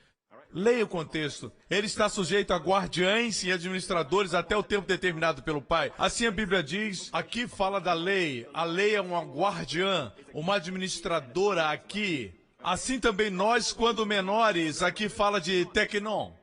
Leia o contexto. Ele está sujeito a guardiães e administradores até o tempo determinado pelo Pai. Assim a Bíblia diz, aqui fala da lei. A lei é uma guardiã, uma administradora aqui. Assim também nós, quando menores, aqui fala de teknon.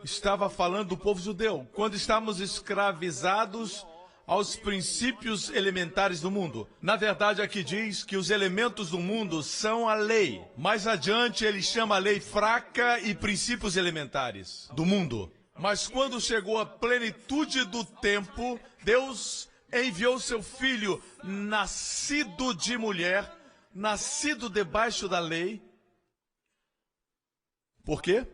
Estava falando do povo judeu. Quando estávamos escravizados aos princípios elementares do mundo. Na verdade, aqui diz que os elementos do mundo são a lei. Mais adiante, ele chama a lei fraca e princípios elementares do mundo. Mas quando chegou a plenitude do tempo, Deus enviou seu filho, nascido de mulher, nascido debaixo da lei. Por quê?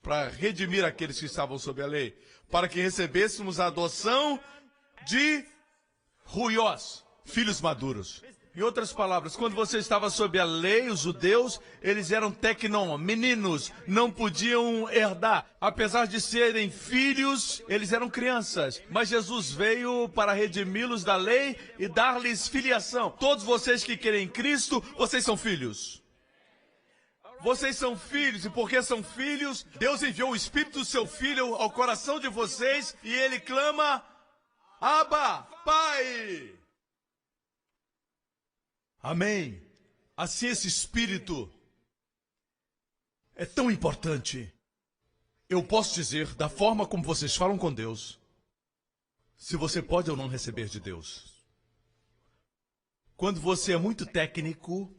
Para redimir aqueles que estavam sob a lei, para que recebêssemos a adoção de ruiós, filhos maduros. Em outras palavras, quando você estava sob a lei, os judeus, eles eram teknon, meninos, não podiam herdar. Apesar de serem filhos, eles eram crianças. Mas Jesus veio para redimi-los da lei e dar-lhes filiação. Todos vocês que querem Cristo, vocês são filhos. Vocês são filhos, e porque são filhos, Deus enviou o Espírito do seu Filho ao coração de vocês, e ele clama, Abba, Pai! Amém. Assim esse Espírito é tão importante. Eu posso dizer, da forma como vocês falam com Deus, se você pode ou não receber de Deus. Quando você é muito técnico,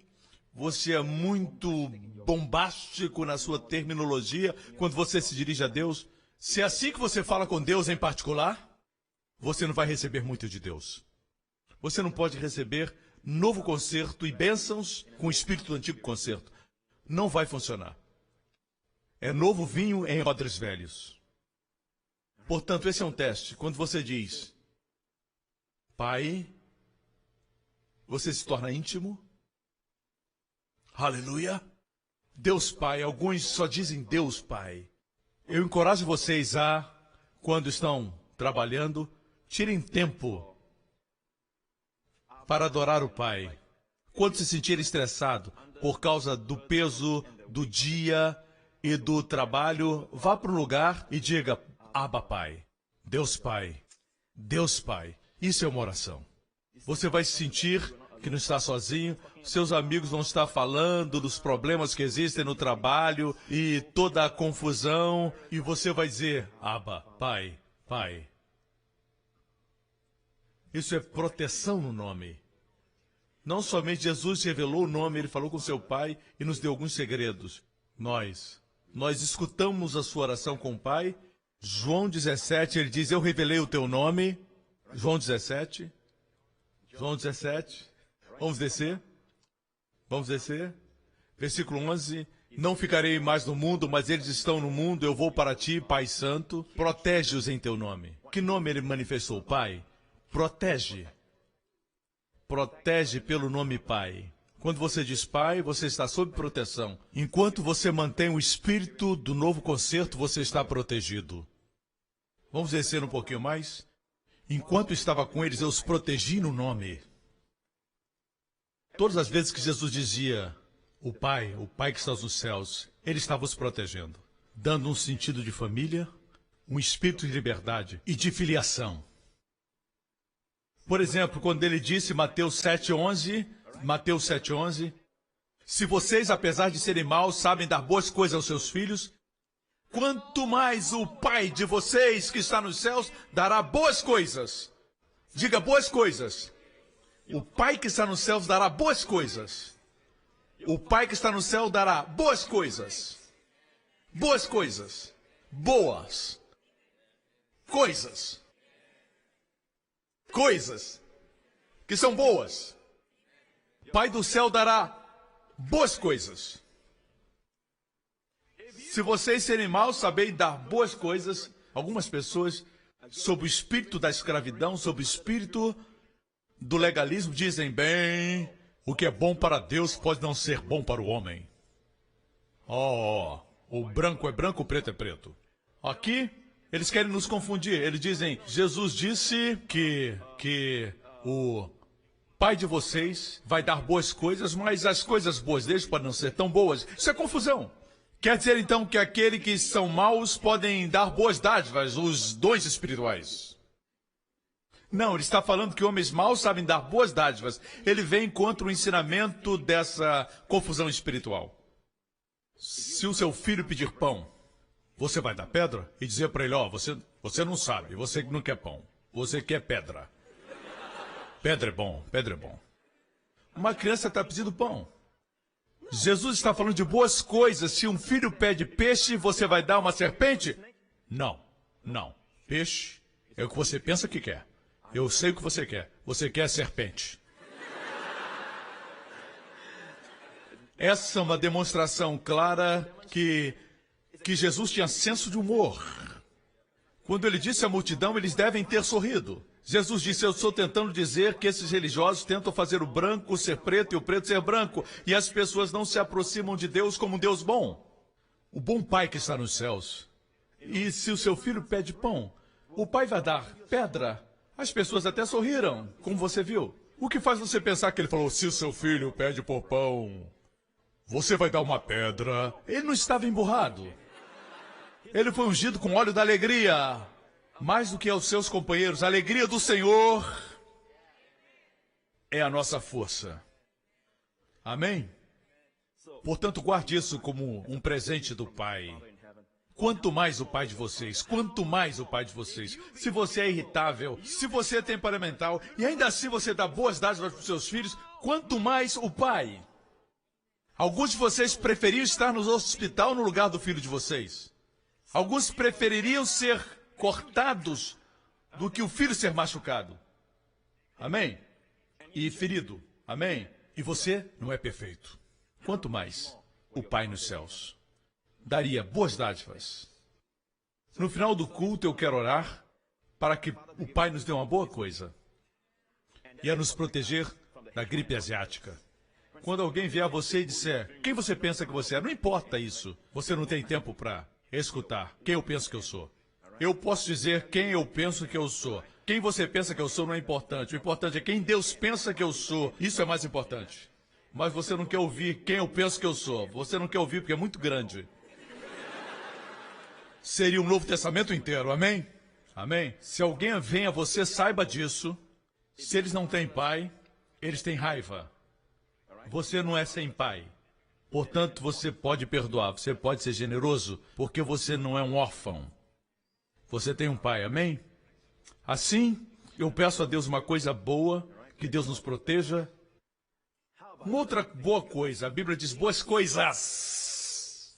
você é muito bombástico na sua terminologia, quando você se dirige a Deus, se é assim que você fala com Deus em particular, você não vai receber muito de Deus. Você não pode receber novo concerto e bênçãos com o espírito do antigo concerto. Não vai funcionar. É novo vinho em odres velhos. Portanto, esse é um teste. Quando você diz, Pai, você se torna íntimo. Aleluia. Deus Pai. Alguns só dizem Deus Pai. Eu encorajo vocês a, quando estão trabalhando, tirem tempo para adorar o Pai. Quando se sentir estressado por causa do peso do dia e do trabalho, vá para um lugar e diga, Abba Pai, Deus Pai, Deus Pai. Isso é uma oração. Você vai se sentir que não está sozinho, seus amigos vão estar falando dos problemas que existem no trabalho e toda a confusão, e você vai dizer, Abba, Pai, Pai. Isso é proteção no nome. Não somente Jesus revelou o nome, ele falou com seu Pai e nos deu alguns segredos. Nós escutamos a sua oração com o Pai. João 17, ele diz, eu revelei o teu nome. João 17. João 17. Vamos descer. Vamos descer. Versículo 11. Não ficarei mais no mundo, mas eles estão no mundo. Eu vou para ti, Pai Santo. Protege-os em teu nome. Que nome ele manifestou, Pai? Protege. Protege pelo nome Pai. Quando você diz Pai, você está sob proteção. Enquanto você mantém o espírito do novo concerto, você está protegido. Vamos descer um pouquinho mais? Enquanto estava com eles, eu os protegi no nome. Todas as vezes que Jesus dizia, o Pai que está nos céus, ele estava os protegendo, dando um sentido de família, um espírito de liberdade e de filiação. Por exemplo, quando ele disse, Mateus 7,11, se vocês, apesar de serem maus, sabem dar boas coisas aos seus filhos, quanto mais o Pai de vocês que está nos céus dará boas coisas. Diga boas coisas. O Pai que está nos céus dará boas coisas. O Pai que está no céu dará boas coisas. Boas coisas. Boas. Coisas. Coisas que são boas. Pai do céu dará boas coisas. Se vocês serem maus, saberem dar boas coisas, algumas pessoas, sob o espírito da escravidão, sob o espírito do legalismo, dizem, bem, o que é bom para Deus pode não ser bom para o homem. O branco é branco, o preto é preto. Aqui, eles querem nos confundir. Eles dizem, Jesus disse que o Pai de vocês vai dar boas coisas, mas as coisas boas deles podem não ser tão boas. Isso é confusão. Quer dizer, então, que aqueles que são maus podem dar boas dádivas, os dons espirituais. Não, ele está falando que homens maus sabem dar boas dádivas. Ele vem contra o ensinamento dessa confusão espiritual. Se o seu filho pedir pão, você vai dar pedra e dizer para ele, você não sabe, você não quer pão, você quer pedra. Pedra é bom, pedra é bom. Uma criança está pedindo pão. Jesus está falando de boas coisas. Se um filho pede peixe, você vai dar uma serpente? Não, não. Peixe é o que você pensa que quer. Eu sei o que você quer. Você quer serpente. Essa é uma demonstração clara que Jesus tinha senso de humor. Quando ele disse à multidão, eles devem ter sorrido. Jesus disse, eu estou tentando dizer que esses religiosos tentam fazer o branco ser preto e o preto ser branco, e as pessoas não se aproximam de Deus como um Deus bom. O bom Pai que está nos céus. E se o seu filho pede pão, o Pai vai dar pedra. As pessoas até sorriram, como você viu. O que faz você pensar que ele falou, se o seu filho pede por pão, você vai dar uma pedra? Ele não estava emburrado. Ele foi ungido com óleo da alegria. Mais do que aos seus companheiros, a alegria do Senhor é a nossa força. Amém? Portanto, guarde isso como um presente do Pai. Quanto mais o Pai de vocês, quanto mais o Pai de vocês. Se você é irritável, se você é temperamental, e ainda assim você dá boas dádivas para os seus filhos, quanto mais o Pai. Alguns de vocês preferiam estar no hospital no lugar do filho de vocês. Alguns prefeririam ser cortados do que o filho ser machucado. Amém? E ferido. Amém? E você não é perfeito. Quanto mais o Pai nos céus daria boas dádivas. No final do culto eu quero orar para que o Pai nos dê uma boa coisa. E a nos proteger da gripe asiática. Quando alguém vier a você e disser, quem você pensa que você é? Não importa isso. Você não tem tempo para escutar quem eu penso que eu sou. Eu posso dizer quem eu penso que eu sou. Quem você pensa que eu sou não é importante. O importante é quem Deus pensa que eu sou. Isso é mais importante. Mas você não quer ouvir quem eu penso que eu sou. Você não quer ouvir porque é muito grande. Seria um Novo Testamento inteiro, amém? Amém? Se alguém vem a você, saiba disso. Se eles não têm pai, eles têm raiva. Você não é sem pai. Portanto, você pode perdoar, você pode ser generoso, porque você não é um órfão. Você tem um pai, amém? Assim, eu peço a Deus uma coisa boa, que Deus nos proteja. Uma outra boa coisa, a Bíblia diz boas coisas.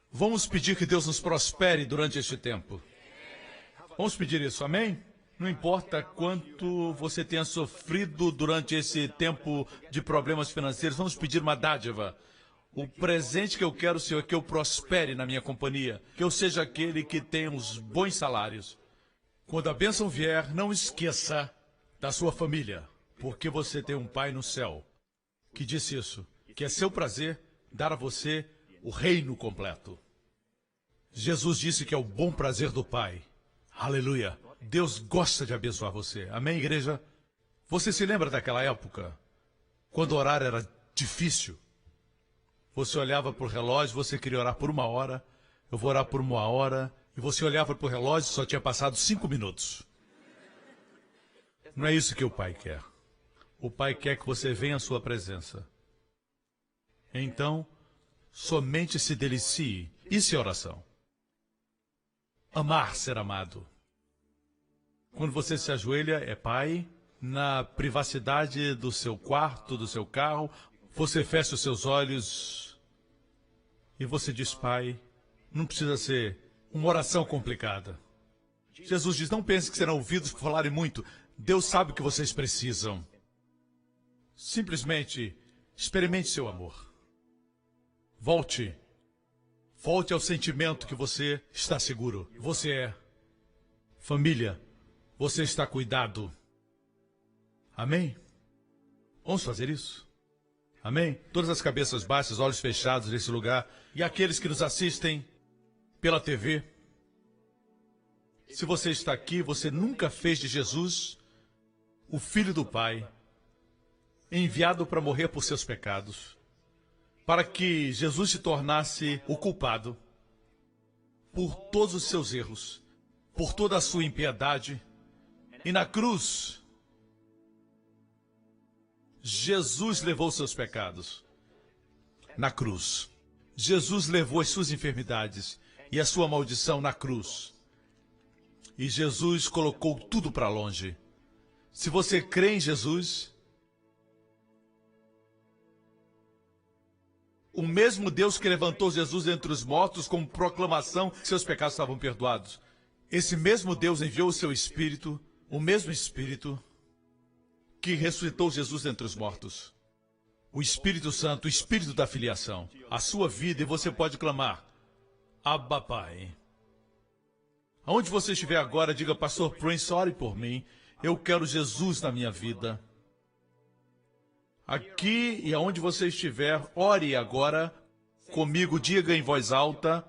Vamos pedir que Deus nos prospere durante este tempo. Vamos pedir isso, amém? Não importa quanto você tenha sofrido durante esse tempo de problemas financeiros, vamos pedir uma dádiva. O presente que eu quero, Senhor, é que eu prospere na minha companhia, que eu seja aquele que tenha os bons salários. Quando a bênção vier, não esqueça da sua família, porque você tem um Pai no céu que disse isso, que é seu prazer dar a você o reino completo. Jesus disse que é o bom prazer do Pai. Aleluia! Deus gosta de abençoar você. Amém, igreja? Você se lembra daquela época, quando orar era difícil? Você olhava para o relógio, você queria orar por 1 hora, eu vou orar por 1 hora, e você olhava para o relógio e só tinha passado 5 minutos. Não é isso que o Pai quer. O Pai quer que você venha à sua presença. Então, somente se delicie. Isso é oração. Amar ser amado. Quando você se ajoelha, é Pai, na privacidade do seu quarto, do seu carro, você fecha os seus olhos e você diz, Pai, não precisa ser uma oração complicada. Jesus diz, não pense que serão ouvidos por falarem muito. Deus sabe o que vocês precisam. Simplesmente experimente seu amor. Volte ao sentimento que você está seguro. Você é família. Você está cuidado. Amém? Vamos fazer isso? Amém? Todas as cabeças baixas, olhos fechados nesse lugar. E aqueles que nos assistem pela TV. Se você está aqui, você nunca fez de Jesus o Filho do Pai, enviado para morrer por seus pecados, para que Jesus se tornasse o culpado por todos os seus erros, por toda a sua impiedade. E na cruz, Jesus levou seus pecados. Na cruz, Jesus levou as suas enfermidades e a sua maldição na cruz. E Jesus colocou tudo para longe. Se você crê em Jesus, o mesmo Deus que levantou Jesus entre os mortos como proclamação que seus pecados estavam perdoados, esse mesmo Deus enviou o seu Espírito, o mesmo Espírito que ressuscitou Jesus entre os mortos. O Espírito Santo, o Espírito da filiação, a sua vida, e você pode clamar, Abba Pai. Aonde você estiver agora, diga, Pastor Prince, ore por mim. Eu quero Jesus na minha vida. Aqui e aonde você estiver, ore agora comigo, diga em voz alta,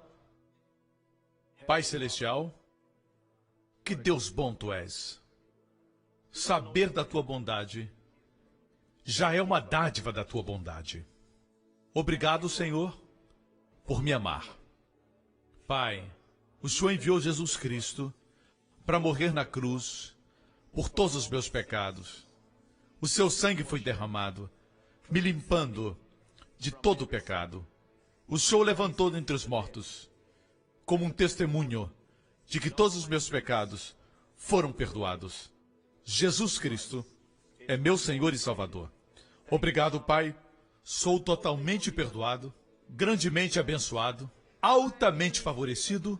Pai Celestial, que Deus bom tu és. Saber da tua bondade já é uma dádiva da tua bondade. Obrigado, Senhor, por me amar. Pai, o Senhor enviou Jesus Cristo para morrer na cruz por todos os meus pecados. O seu sangue foi derramado, me limpando de todo o pecado. O Senhor levantou dentre os mortos como um testemunho de que todos os meus pecados foram perdoados. Jesus Cristo é meu Senhor e Salvador. Obrigado, Pai. Sou totalmente perdoado, grandemente abençoado, altamente favorecido.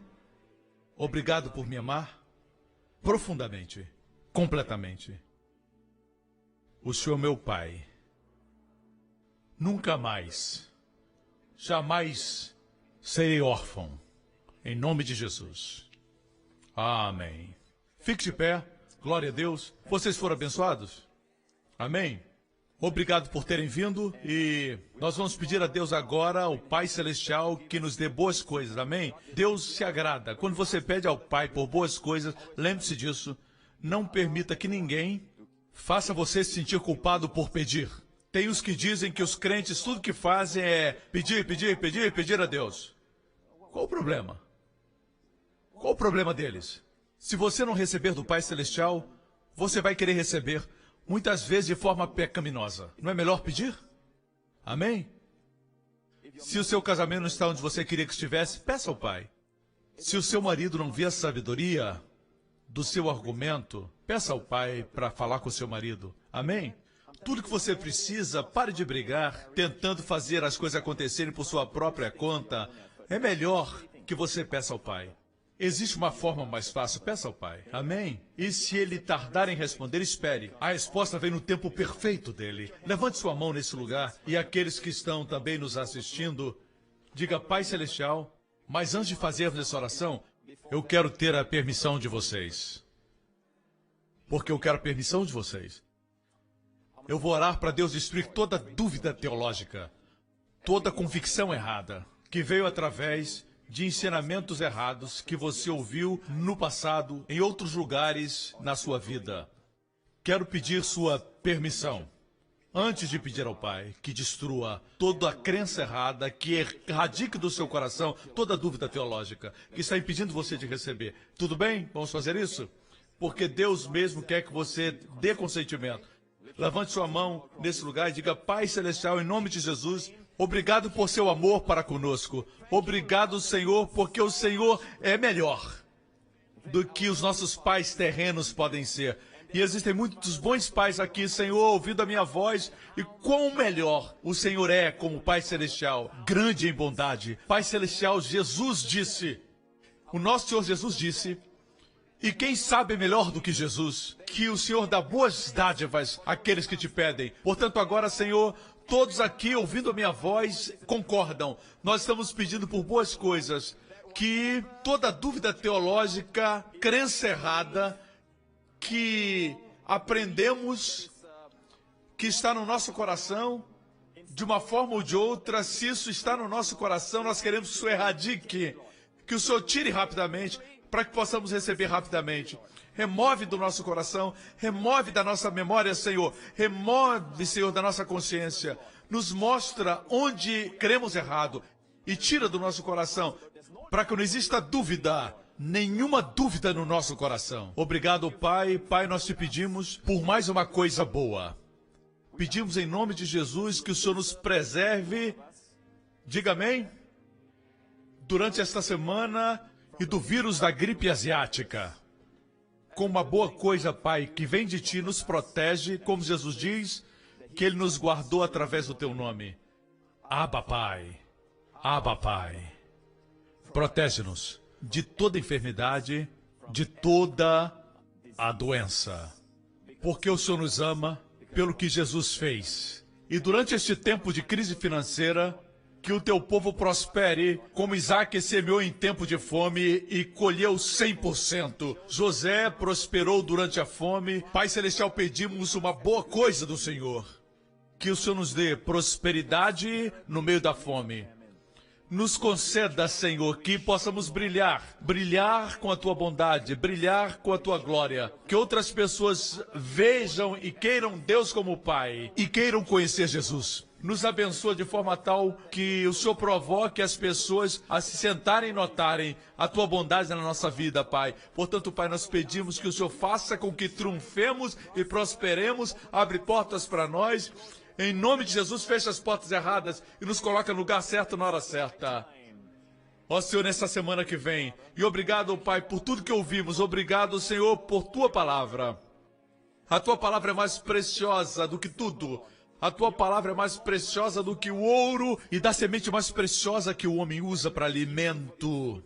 Obrigado por me amar profundamente, completamente. O Senhor, meu Pai, nunca mais, jamais serei órfão, em nome de Jesus. Amém. Fique de pé, glória a Deus. Vocês foram abençoados? Amém. Obrigado por terem vindo e nós vamos pedir a Deus agora, o Pai Celestial, que nos dê boas coisas, amém? Deus se agrada. Quando você pede ao Pai por boas coisas, lembre-se disso. Não permita que ninguém faça você se sentir culpado por pedir. Tem os que dizem que os crentes, tudo que fazem é pedir, pedir, pedir, pedir a Deus. Qual o problema? Qual o problema deles? Se você não receber do Pai Celestial, você vai querer receber muitas vezes de forma pecaminosa. Não é melhor pedir? Amém? Se o seu casamento não está onde você queria que estivesse, peça ao Pai. Se o seu marido não vê a sabedoria do seu argumento, peça ao Pai para falar com o seu marido. Amém? Tudo que você precisa, pare de brigar, tentando fazer as coisas acontecerem por sua própria conta. É melhor que você peça ao Pai. Existe uma forma mais fácil, peça ao Pai. Amém? E se ele tardar em responder, espere. A resposta vem no tempo perfeito dele. Levante sua mão nesse lugar e aqueles que estão também nos assistindo, diga, Pai Celestial, mas antes de fazermos essa oração, eu quero ter a permissão de vocês. Porque eu quero a permissão de vocês. Eu vou orar para Deus destruir toda dúvida teológica, toda convicção errada, que veio através de ensinamentos errados que você ouviu no passado, em outros lugares na sua vida. Quero pedir sua permissão, antes de pedir ao Pai, que destrua toda a crença errada, que erradique do seu coração toda dúvida teológica, que está impedindo você de receber. Tudo bem? Vamos fazer isso? porque Deus mesmo quer que você dê consentimento. Levante sua mão nesse lugar e diga: Pai Celestial, em nome de Jesus, obrigado por seu amor para conosco. Obrigado, Senhor, porque o Senhor é melhor do que os nossos pais terrenos podem ser. E existem muitos bons pais aqui, Senhor, ouvindo a minha voz, e quão melhor o Senhor é como Pai Celestial, grande em bondade. Pai Celestial, Jesus disse, o nosso Senhor Jesus disse, e quem sabe melhor do que Jesus, que o Senhor dá boas dádivas àqueles que te pedem. Portanto, agora, Senhor, todos aqui, ouvindo a minha voz, concordam. Nós estamos pedindo por boas coisas, que toda dúvida teológica, crença errada, que aprendemos, que está no nosso coração, de uma forma ou de outra, se isso está no nosso coração, nós queremos que isso erradique, que o Senhor tire rapidamente, para que possamos receber rapidamente. Remove do nosso coração, remove da nossa memória, Senhor, remove, Senhor, da nossa consciência, nos mostra onde cremos errado e tira do nosso coração, para que não exista dúvida, nenhuma dúvida no nosso coração. Obrigado, Pai. Pai, nós te pedimos por mais uma coisa boa. Pedimos em nome de Jesus que o Senhor nos preserve, diga amém, durante esta semana e do vírus da gripe asiática. Com uma boa coisa, Pai, que vem de Ti, nos protege, como Jesus diz, que Ele nos guardou através do Teu nome. Abba, Pai. Abba, Pai. Protege-nos de toda enfermidade, de toda a doença. Porque o Senhor nos ama, pelo que Jesus fez. E durante este tempo de crise financeira, que o teu povo prospere, como Isaac semeou em tempo de fome e colheu 100%. José prosperou durante a fome. Pai Celestial, pedimos uma boa coisa do Senhor. Que o Senhor nos dê prosperidade no meio da fome. Nos conceda, Senhor, que possamos brilhar com a Tua bondade, brilhar com a Tua glória. Que outras pessoas vejam e queiram Deus como Pai e queiram conhecer Jesus. Nos abençoa de forma tal que o Senhor provoque as pessoas a se sentarem e notarem a Tua bondade na nossa vida, Pai. Portanto, Pai, nós pedimos que o Senhor faça com que triunfemos e prosperemos, abre portas para nós. Em nome de Jesus, fecha as portas erradas e nos coloca no lugar certo na hora certa. Ó Senhor, nessa semana que vem. E obrigado, Pai, por tudo que ouvimos. Obrigado, Senhor, por Tua palavra. A Tua palavra é mais preciosa do que tudo. A Tua palavra é mais preciosa do que o ouro e da semente mais preciosa que o homem usa para alimento.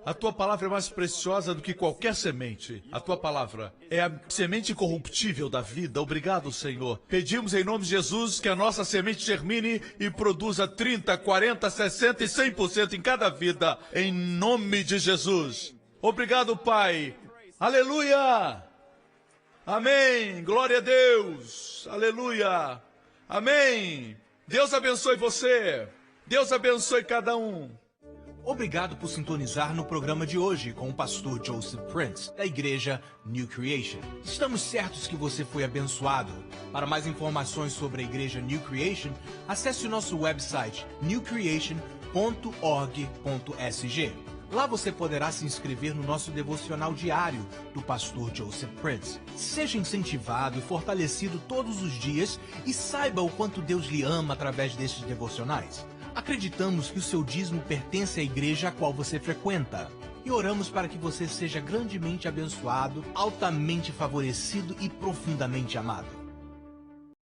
A Tua palavra é mais preciosa do que qualquer semente. A Tua palavra é a semente incorruptível da vida. Obrigado, Senhor. Pedimos em nome de Jesus que a nossa semente germine e produza 30, 40, 60 e 100% em cada vida. Em nome de Jesus. Obrigado, Pai. Aleluia. Amém. Glória a Deus. Aleluia. Amém. Deus abençoe você. Deus abençoe cada um. Obrigado por sintonizar no programa de hoje com o pastor Joseph Prince, da igreja New Creation. Estamos certos que você foi abençoado. Para mais informações sobre a igreja New Creation, acesse o nosso website newcreation.org.sg. Lá você poderá se inscrever no nosso devocional diário do pastor Joseph Prince. Seja incentivado e fortalecido todos os dias e saiba o quanto Deus lhe ama através destes devocionais. Acreditamos que o seu dízimo pertence à igreja a qual você frequenta. E oramos para que você seja grandemente abençoado, altamente favorecido e profundamente amado.